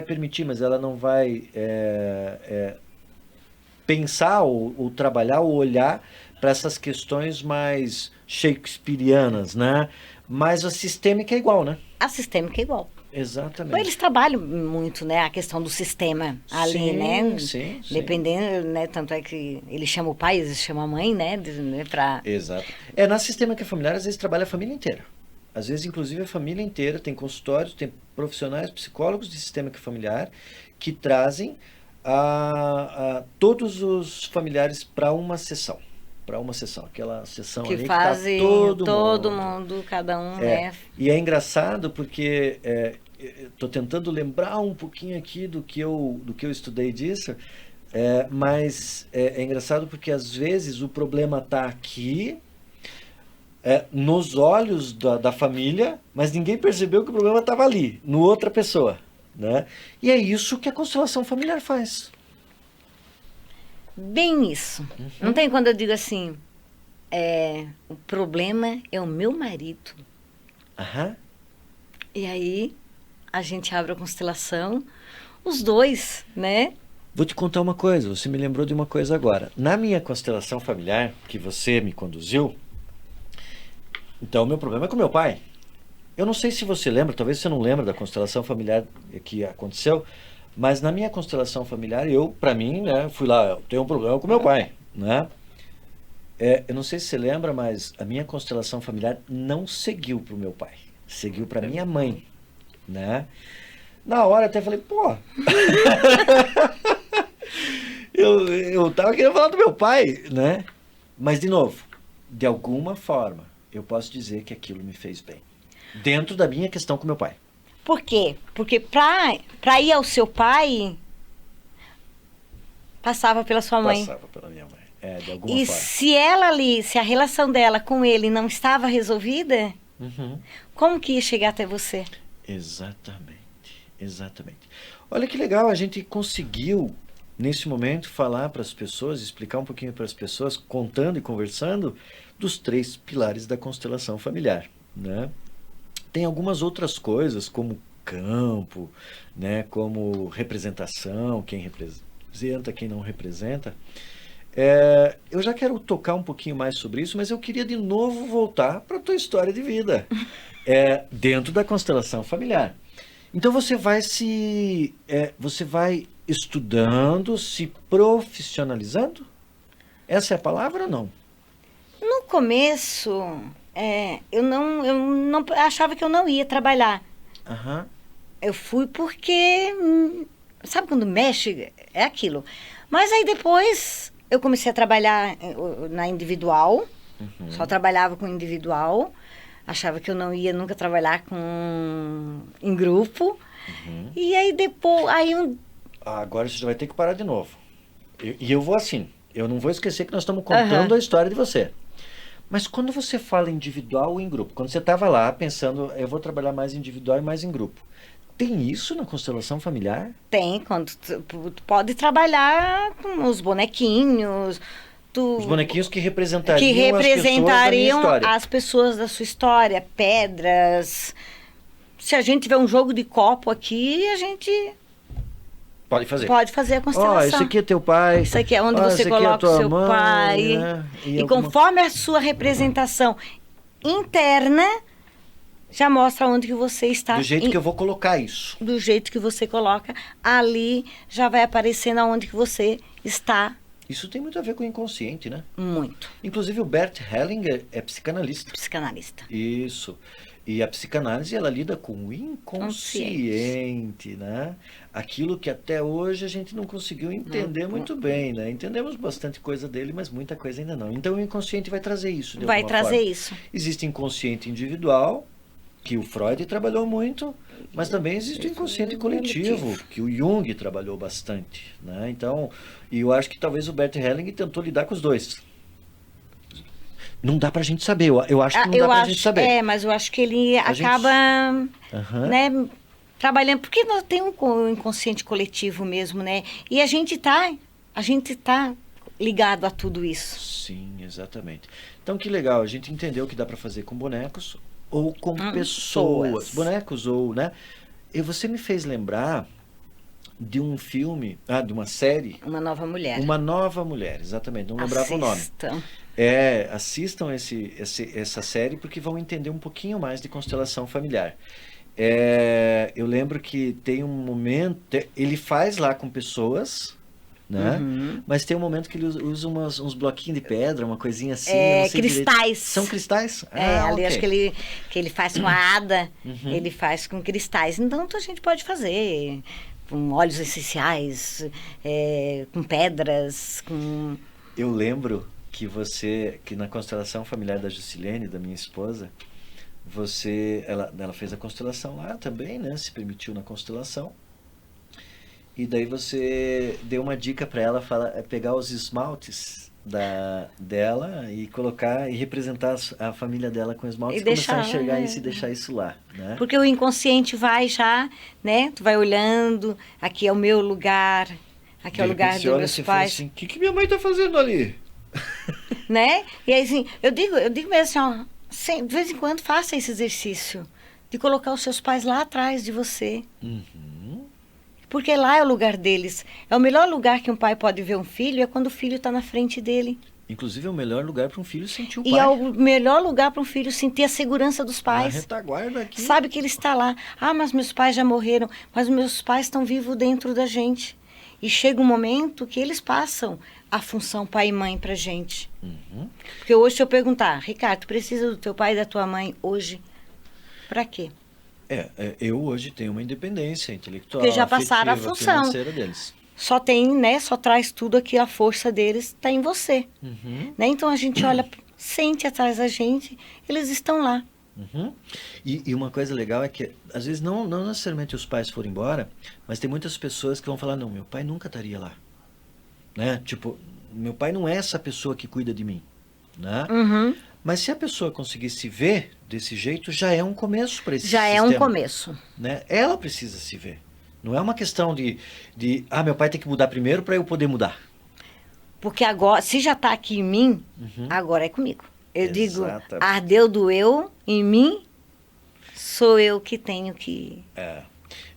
permitir, mas ela não vai pensar ou trabalhar ou olhar para essas questões mais shakespearianas, né? Mas a sistêmica é igual, né? A sistêmica é igual. Exatamente. Eles trabalham muito, né, a questão do sistema ali, Sim, né? sim. Dependendo, né? Tanto é que ele chama o pai, eles chamam a mãe, né? Pra... Exato. Na sistêmica familiar, às vezes trabalha a família inteira. Às vezes, inclusive, a família inteira tem consultórios, tem profissionais, psicólogos de sistêmica familiar que trazem todos os familiares para uma sessão. Aquela sessão Que ali fazem que tá todo mundo, cada um, né? E é engraçado porque estou tentando lembrar um pouquinho aqui do que eu estudei disso, mas é engraçado porque às vezes o problema está aqui, nos olhos da família, mas ninguém percebeu que o problema estava ali, no outra pessoa, né? E é isso que a constelação familiar faz. Bem isso. Uhum. Não tem quando eu digo assim, o problema é o meu marido. Aham. E aí a gente abre a constelação, os dois, né? Vou te contar uma coisa, você me lembrou de uma coisa agora. Na minha constelação familiar, que você me conduziu, então o meu problema é com meu pai. Eu não sei se você lembra, talvez você não lembra da constelação familiar que aconteceu, mas na minha constelação familiar, para mim, né, fui lá, eu tenho um problema com meu pai, né? Eu não sei se você lembra, mas a minha constelação familiar não seguiu para o meu pai, seguiu para minha mãe, né? Na hora até falei, pô, eu tava querendo falar do meu pai, né? Mas, de novo, de alguma forma, eu posso dizer que aquilo me fez bem. Dentro da minha questão com meu pai. Por quê? Porque pra ir ao seu pai, passava pela sua mãe. Passava pela minha mãe, de alguma E forma. se a relação dela com ele não estava resolvida, Uhum. como que ia chegar até você? Exatamente. Olha que legal, a gente conseguiu, nesse momento, falar para as pessoas, explicar um pouquinho para as pessoas, contando e conversando, dos 3 pilares da constelação familiar, né? Tem algumas outras coisas, como campo, né? Como representação, quem representa, quem não representa. Eu já quero tocar um pouquinho mais sobre isso, mas eu queria de novo voltar para a tua história de vida, dentro da constelação familiar. Então você vai estudando, se profissionalizando? Essa é a palavra ou não? No começo, eu não achava que eu não ia trabalhar. Aham. Eu fui porque, sabe quando mexe? É aquilo. Mas aí depois eu comecei a trabalhar na individual, só trabalhava com individual. Achava que eu não ia nunca trabalhar em grupo. E aí depois... Agora você vai ter que parar de novo. E eu vou assim. Eu não vou esquecer que nós estamos contando a história de você. Mas quando você fala individual ou em grupo, quando você estava lá pensando, eu vou trabalhar mais individual e mais em grupo, tem isso na constelação familiar? Tem, quando tu pode trabalhar com os bonequinhos, Os bonequinhos que que representariam, representariam as pessoas da minha história. as pessoas da sua história, pedras. Se a gente tiver um jogo de copo aqui, a gente Pode fazer. pode fazer a Ó, constelação. esse aqui é teu pai. Isso aqui é onde Ó, você esse aqui é a coloca o tua seu mãe, pai. né? E alguma- conforme a sua representação interna, já mostra onde que você está. Do jeito que eu vou colocar isso. Do jeito que você coloca, ali já vai aparecendo aonde que você está Isso tem muito a ver com o inconsciente, né? muito. Inclusive o Bert Hellinger é psicanalista. Psicanalista. Isso. E a psicanálise, ela lida com o inconsciente, né? Aquilo que até hoje a gente não conseguiu entender muito bem, né? Entendemos bastante coisa dele, mas muita coisa ainda não. Então o inconsciente vai trazer isso de Vai alguma trazer forma. isso. Existe inconsciente individual, que o Freud trabalhou muito, mas também existe o inconsciente coletivo, que o Jung trabalhou bastante, né? Então, e eu acho que talvez o Bert Hellinger tentou lidar com os dois. Não dá pra gente saber, eu acho que não dá pra gente saber. mas eu acho que ele gente- acaba, Aham. né, trabalhando, porque nós temos um inconsciente coletivo mesmo, né? E a gente tá ligado a tudo isso. Sim, exatamente. Então que legal, a gente entendeu que dá pra fazer com bonecos ou com pessoas. pessoas. Bonecos ou, né? E você me fez lembrar de um filme, de uma série, Uma nova mulher. Uma Nova Mulher, exatamente, não lembrava o nome. Assistam. Assistam essa série porque vão entender um pouquinho mais de constelação familiar. Eu lembro que tem um momento, ele faz lá com pessoas, né? Uhum. Mas tem um momento que ele usa uns bloquinhos de pedra, uma coisinha assim. eu não sei direito. Cristais. São cristais? Ali ok. acho que ele faz com a hada, ele faz com cristais. Então a gente pode fazer com óleos essenciais, com pedras, com... Eu lembro que na constelação familiar da Juscelene, da minha esposa, ela fez a constelação lá também, né? Se permitiu na constelação. E daí você deu uma dica para ela, pegar os esmaltes dela e colocar e representar a família dela com esmaltes E e começar a deixar, enxergar né? isso e deixar isso lá, né? Porque o inconsciente vai já, né? Tu vai olhando, aqui é o meu lugar, aqui é o De lugar repente você dos olha meus e fala pais, assim, o que minha mãe tá fazendo ali? né? E aí, assim, eu digo mesmo assim, ó, de vez em quando faça esse exercício de colocar os seus pais lá atrás de você. Uhum. Porque lá é o lugar deles. É o melhor lugar que um pai pode ver um filho, é quando o filho está na frente dele. Inclusive é o melhor lugar para um filho sentir o E pai. é o melhor lugar para um filho sentir a segurança dos Na pais. retaguarda aqui. Sabe que ele está lá. Ah, mas meus pais já morreram. Mas meus pais estão vivos dentro da gente. E chega um momento que eles passam a função pai e mãe pra gente. Uhum. Porque hoje, se eu perguntar, Ricardo, tu precisa do teu pai e da tua mãe hoje? Pra quê? Eu hoje tenho uma independência intelectual, Porque já passaram a afetiva, função. financeira deles. Só tem, né? Só traz tudo aqui, a força deles está em você. Uhum. Né? Então a gente olha, sente atrás da gente, eles estão lá. Uhum. E uma coisa legal é que, às vezes, não necessariamente os pais foram embora, mas tem muitas pessoas que vão falar, não, meu pai nunca estaria lá. Né? Tipo, meu pai não é essa pessoa que cuida de mim. Né? Uhum. Mas se a pessoa conseguir se ver desse jeito, já é um começo para esse Já sistema. é um começo. Né? Ela precisa se ver. Não é uma questão de meu pai tem que mudar primeiro para eu poder mudar. Porque agora, se já está aqui em mim, agora é comigo. Eu digo, ardeu, doeu em mim, sou eu que tenho que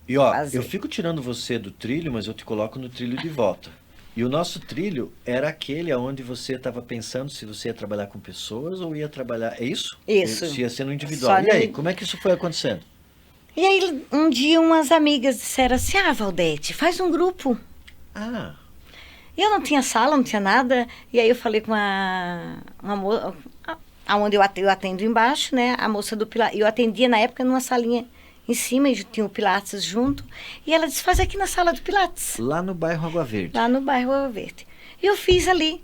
E ó, fazer. eu fico tirando você do trilho, mas eu te coloco no trilho de volta. E o nosso trilho era aquele onde você estava pensando se você ia trabalhar com pessoas ou ia trabalhar... É isso? Isso. Se ia ser no individual. Só E aí, no- como é que isso foi acontecendo? E aí, um dia, umas amigas disseram assim, Valdete, faz um grupo. Ah, E eu não tinha sala, não tinha nada. E aí eu falei com uma moça, aonde eu atendo embaixo, né? A moça do Pilates. Eu atendia na época numa salinha em cima, e tinha o Pilates junto. E ela disse, faz aqui na sala do Pilates, lá no bairro Água Verde. lá no bairro Água Verde. E eu fiz ali.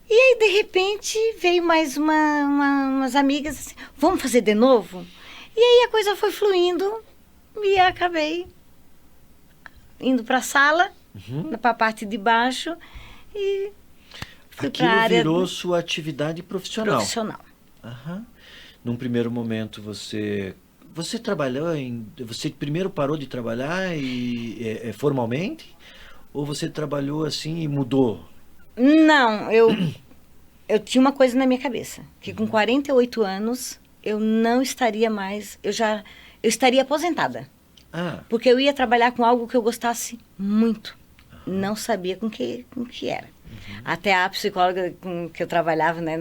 E aí, de repente, veio mais umas amigas assim, vamos fazer de novo? E aí a coisa foi fluindo e eu acabei indo para a sala, para a parte de baixo, e fui para Aquilo a área virou sua atividade profissional. profissional. Aham. Num primeiro momento você trabalhou você primeiro parou de trabalhar formalmente ou você trabalhou assim e mudou? Não, eu tinha uma coisa na minha cabeça, que com 48 anos eu não estaria mais, eu estaria aposentada, Ah, porque eu ia trabalhar com algo que eu gostasse muito. Não sabia com que era. Até a psicóloga com que eu trabalhava, né,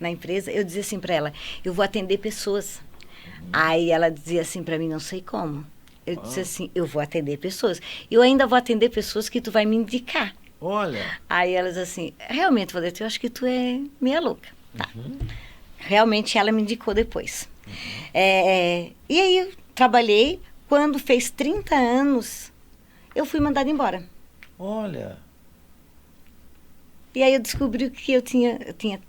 na empresa, eu dizia assim para ela, eu vou atender pessoas. Aí ela dizia assim para mim, não sei como. Eu disse assim, eu vou atender pessoas. Eu ainda vou atender pessoas que tu vai me indicar. olha. Aí ela diz assim, realmente, Vadete, eu acho que tu é meia louca. Tá. Realmente ela me indicou depois. E aí eu trabalhei, quando fez 30 anos, eu fui mandada embora. Olha. E aí eu descobri que eu tinha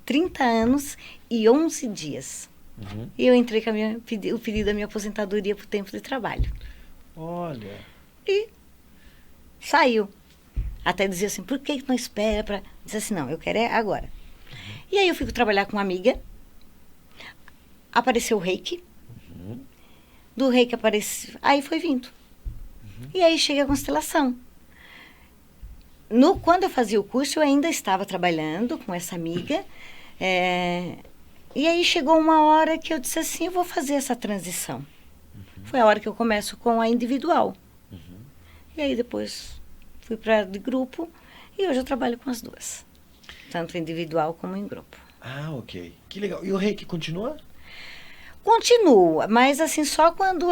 30 anos e 11 dias. E eu entrei com o pedido da minha aposentadoria por tempo de trabalho. Olha. E saiu. Até dizia assim, por que não espera para... Disse assim, não, eu quero é agora. E aí eu fui trabalhar com uma amiga. Apareceu o Reiki. Do Reiki apareceu... Aí foi vindo. E aí chega a constelação. Quando eu fazia o curso, eu ainda estava trabalhando com essa amiga. E aí chegou uma hora que eu disse assim, eu vou fazer essa transição. Foi a hora que eu começo com a individual. E aí depois fui para de grupo e hoje eu trabalho com as duas. Tanto individual como em grupo. Ah, ok. Que legal. E o Reiki continua? Continua, mas assim, só quando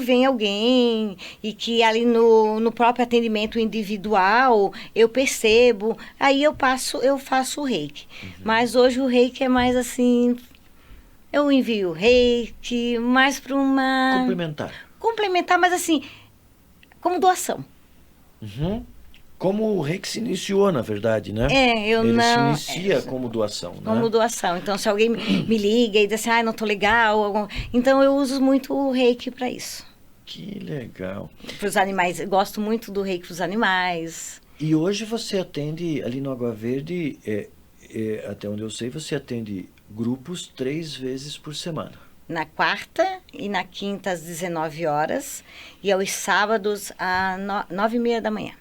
vem alguém e que ali no próprio atendimento individual eu percebo, aí eu faço o Reiki. Mas hoje o Reiki é mais assim, eu envio o Reiki mais para uma... Complementar, mas assim, como doação. Como o Reiki se iniciou, na verdade, né? Ele se inicia como doação, né? Como doação. Então, se alguém me liga e diz assim, não tô legal... Então, eu uso muito o Reiki para isso. Que legal. Para os animais. Eu gosto muito do Reiki para os animais. E hoje você atende, ali no Água Verde, até onde eu sei, você atende grupos 3 vezes por semana. Na quarta e na quinta às 19 horas e aos sábados às 9h30 da manhã.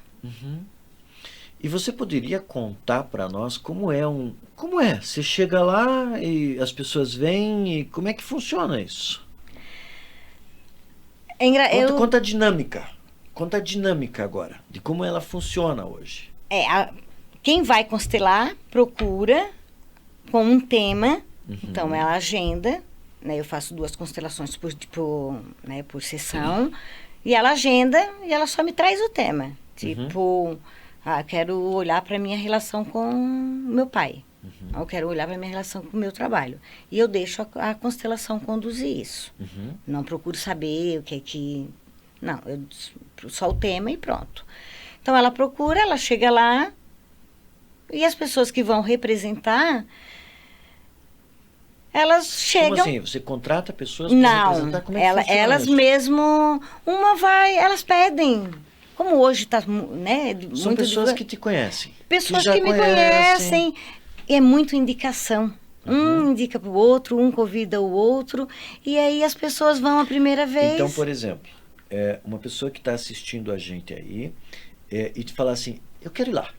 E você poderia contar para nós como é? Você chega lá e as pessoas vêm e como é que funciona isso? Conta a dinâmica. Conta a dinâmica agora, de como ela funciona hoje. Quem vai constelar procura com um tema, então ela agenda, né, eu faço 2 constelações por sessão, e ela agenda e ela só me traz o tema. Tipo, quero olhar para a minha relação com meu pai. Eu quero olhar para a minha relação com o meu trabalho. E eu deixo a constelação conduzir isso. Não procuro saber o que é que... Não, só o tema e pronto. Então, ela procura, ela chega lá, e as pessoas que vão representar, elas chegam... Como assim? Você contrata pessoas para representar? Como é que funciona elas isso? mesmo... Elas pedem... Como hoje está, né? São pessoas que te conhecem. Pessoas que me conhecem. E é muito indicação. Um indica para o outro, um convida o outro. E aí as pessoas vão a primeira vez. Então, por exemplo, uma pessoa que está assistindo a gente aí e te falar assim, eu quero ir lá.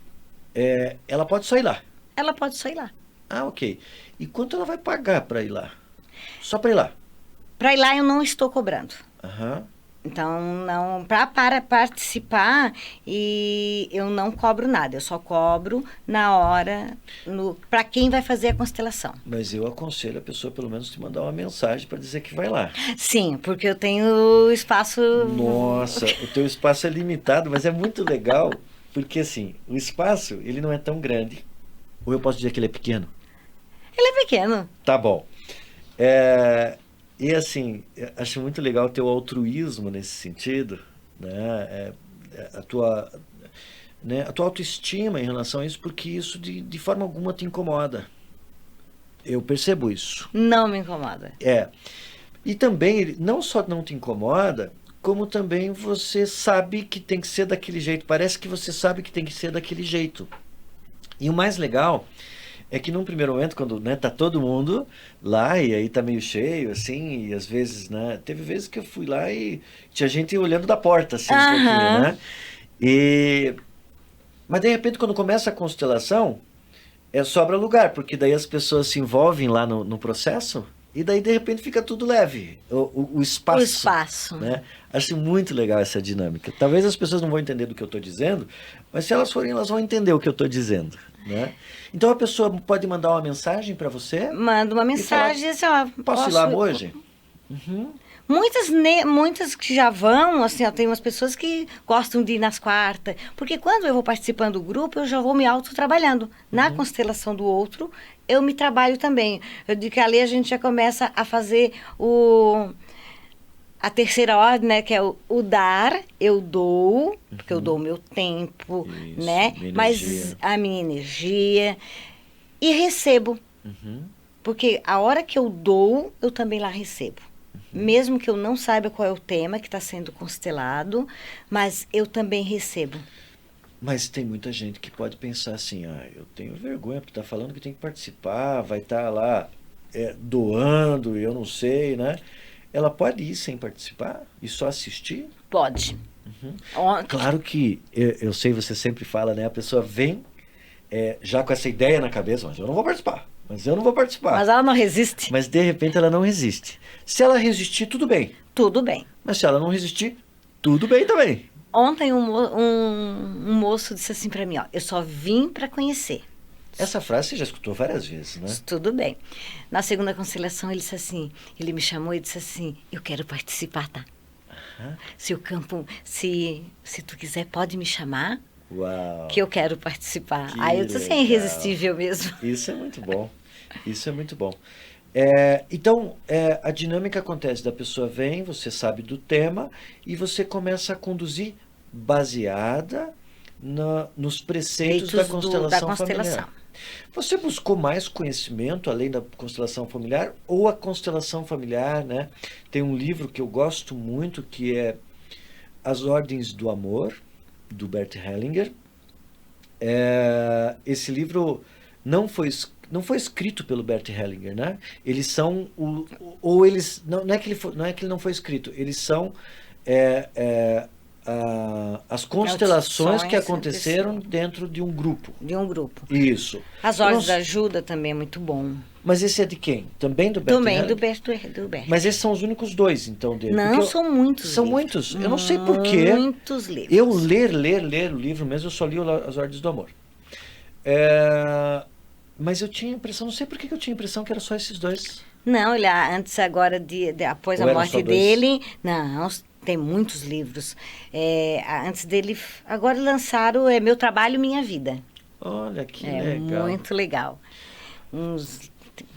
Ela pode só ir lá? Ela pode só ir lá. Ah, ok. E quanto ela vai pagar para ir lá? Só para ir lá? Para ir lá eu não estou cobrando. Aham. Então, não, para participar, eu não cobro nada, eu só cobro na hora, para quem vai fazer a constelação. Mas eu aconselho a pessoa, pelo menos, te mandar uma mensagem para dizer que vai lá. Sim, porque eu tenho espaço... Nossa, o teu espaço é limitado, mas é muito legal, porque assim, o espaço, ele não é tão grande. Ou eu posso dizer que ele é pequeno? Ele é pequeno. Tá bom. E assim, acho muito legal o teu altruísmo nesse sentido, né? A tua autoestima em relação a isso, porque isso de forma alguma te incomoda. Eu percebo isso. Não me incomoda. E também, ele não só não te incomoda, como também você sabe que tem que ser daquele jeito. Parece que você sabe que tem que ser daquele jeito. E o mais legal é que num primeiro momento, quando, né, tá todo mundo lá e aí tá meio cheio, assim, e às vezes, né, teve vezes que eu fui lá e tinha gente olhando da porta, assim, um pouquinho, Aham. né? E... Mas de repente, quando começa a constelação, sobra lugar, porque daí as pessoas se envolvem lá no processo e daí de repente fica tudo leve, o O espaço, espaço. né? Acho muito legal essa dinâmica. Talvez as pessoas não vão entender do que eu estou dizendo, mas se elas forem, elas vão entender o que eu estou dizendo, né? Então a pessoa pode mandar uma mensagem para você Manda uma e falar, mensagem assim, ó, posso ir lá hoje? Muitas que já vão, assim, ó, tem umas pessoas que gostam de ir nas quartas, porque quando eu vou participando do grupo, eu já vou me autotrabalhando. Na constelação do outro, eu me trabalho também. Eu digo que ali a gente já começa a fazer a terceira ordem, né, que é o dar, eu dou, porque eu dou o meu tempo, Isso, né, minha mas energia. a minha energia, e recebo. Porque a hora que eu dou, eu também lá recebo. Mesmo que eu não saiba qual é o tema que está sendo constelado, mas eu também recebo. Mas tem muita gente que pode pensar assim, eu tenho vergonha porque tá falando que tem que participar, vai estar lá doando, eu não sei, né? Ela pode ir sem participar e só assistir? Pode. Claro que eu sei, você sempre fala, né? A pessoa vem já com essa ideia na cabeça, mas eu não vou participar, mas eu não vou participar. Mas ela não resiste. Mas de repente ela não resiste. Se ela resistir, tudo bem. Tudo bem. Mas se ela não resistir, tudo bem também. Ontem um moço disse assim para mim, ó, eu só vim para conhecer. Essa frase você já escutou várias vezes, né? Tudo bem. Na segunda constelação ele disse assim, ele me chamou e disse assim, eu quero participar, tá? Se o campo, se tu quiser, pode me chamar, Uau! que eu quero participar. Que Aí eu disse assim, é legal. irresistível mesmo. Isso é muito bom. Isso é muito bom. Então, a dinâmica acontece, da pessoa vem, você sabe do tema, e você começa a conduzir baseada nos preceitos da constelação familiar. Você buscou mais conhecimento além da constelação familiar, ou a constelação familiar, né? Tem um livro que eu gosto muito, que é As Ordens do Amor, do Bert Hellinger. Esse livro não foi escrito pelo Bert Hellinger, né? Eles são ou eles não é que ele não foi escrito, eles são as constelações que aconteceram dentro de um grupo. De um grupo. Isso. As Ordens da Ajuda também é muito bom. Mas esse é de quem? Também do Bert Também Hellinger? do Bert. Mas esses são os únicos dois, então, dele. Não, são muitos São livros. muitos. Eu não sei porquê. Muitos livros. Eu ler o livro mesmo, eu só li As Ordens do Amor. Mas eu tinha a impressão, não sei por que eu tinha a impressão que era só esses dois. Não, ele antes agora, após Ou a eram só morte dois? dele, não, tem muitos livros. Antes dele, agora lançaram Meu Trabalho, Minha Vida. Olha que É legal. muito legal.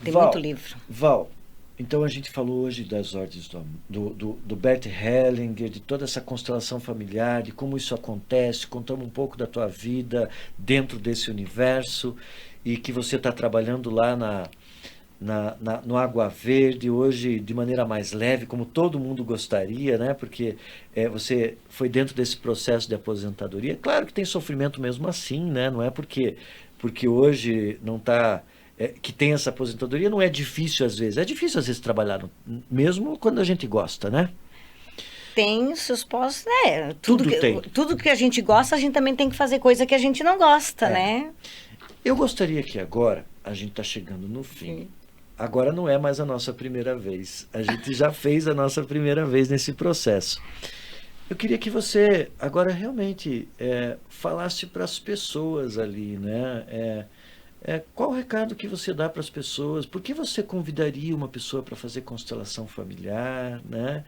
Tem Val, muito livro. Val, então a gente falou hoje das ordens do Bert Hellinger, de toda essa constelação familiar, de como isso acontece, contamos um pouco da tua vida dentro desse universo e que você está trabalhando lá no Água Verde hoje de maneira mais leve, como todo mundo gostaria, né? Porque você foi dentro desse processo de aposentadoria. Claro que tem sofrimento mesmo assim, né? Não é porque hoje não está... que tem essa aposentadoria, não é difícil às vezes. É difícil às vezes trabalhar, mesmo quando a gente gosta, né? Tem os seus pós, né? Tem. Tudo que a gente gosta, a gente também tem que fazer coisa que a gente não gosta, né? Eu gostaria que agora, a gente está chegando no fim. Sim. Agora não é mais a nossa primeira vez. A gente já fez a nossa primeira vez nesse processo. Eu queria que você agora realmente falasse para as pessoas ali, né? Qual o recado que você dá para as pessoas? Por que você convidaria uma pessoa para fazer constelação familiar, né?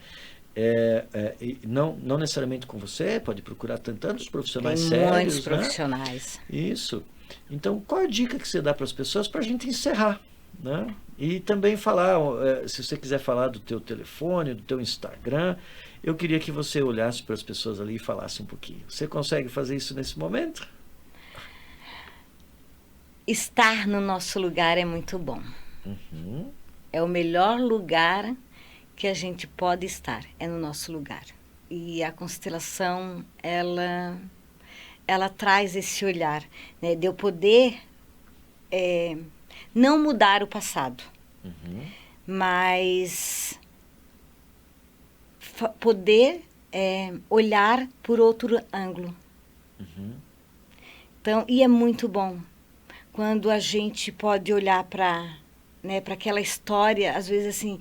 Não necessariamente com você, pode procurar tantos profissionais sérios, muitos né? profissionais. Isso. Então, qual a dica que você dá para as pessoas para a gente encerrar, né? E também falar, se você quiser falar do teu telefone, do teu Instagram, eu queria que você olhasse para as pessoas ali e falasse um pouquinho. Você consegue fazer isso nesse momento? Estar no nosso lugar é muito bom. É o melhor lugar que a gente pode estar, é no nosso lugar. E a constelação, ela traz esse olhar, né, de eu poder não mudar o passado, mas poder olhar por outro ângulo. Então, e é muito bom quando a gente pode olhar para, né, para aquela história, às vezes assim,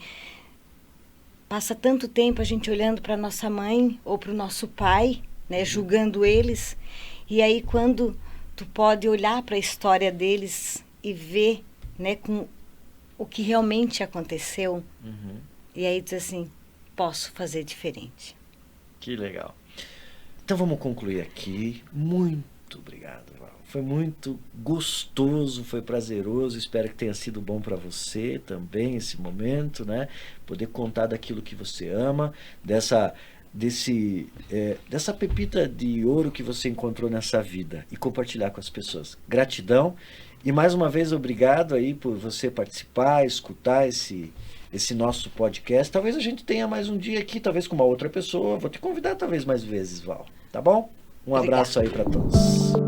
passa tanto tempo a gente olhando para nossa mãe ou para o nosso pai, né, julgando eles, e aí quando tu pode olhar para a história deles e ver, né, com o que realmente aconteceu, e aí diz assim, posso fazer diferente. Que legal. Então vamos concluir aqui. Muito obrigado, Val. Foi muito gostoso, foi prazeroso. Espero que tenha sido bom para você também esse momento, né? Poder contar daquilo que você ama, dessa pepita de ouro que você encontrou nessa vida e compartilhar com as pessoas. Gratidão e mais uma vez obrigado aí por você participar, escutar esse nosso podcast. Talvez a gente tenha mais um dia aqui, talvez com uma outra pessoa. Vou te convidar talvez mais vezes, Val. Tá bom? Um abraço aí para todos.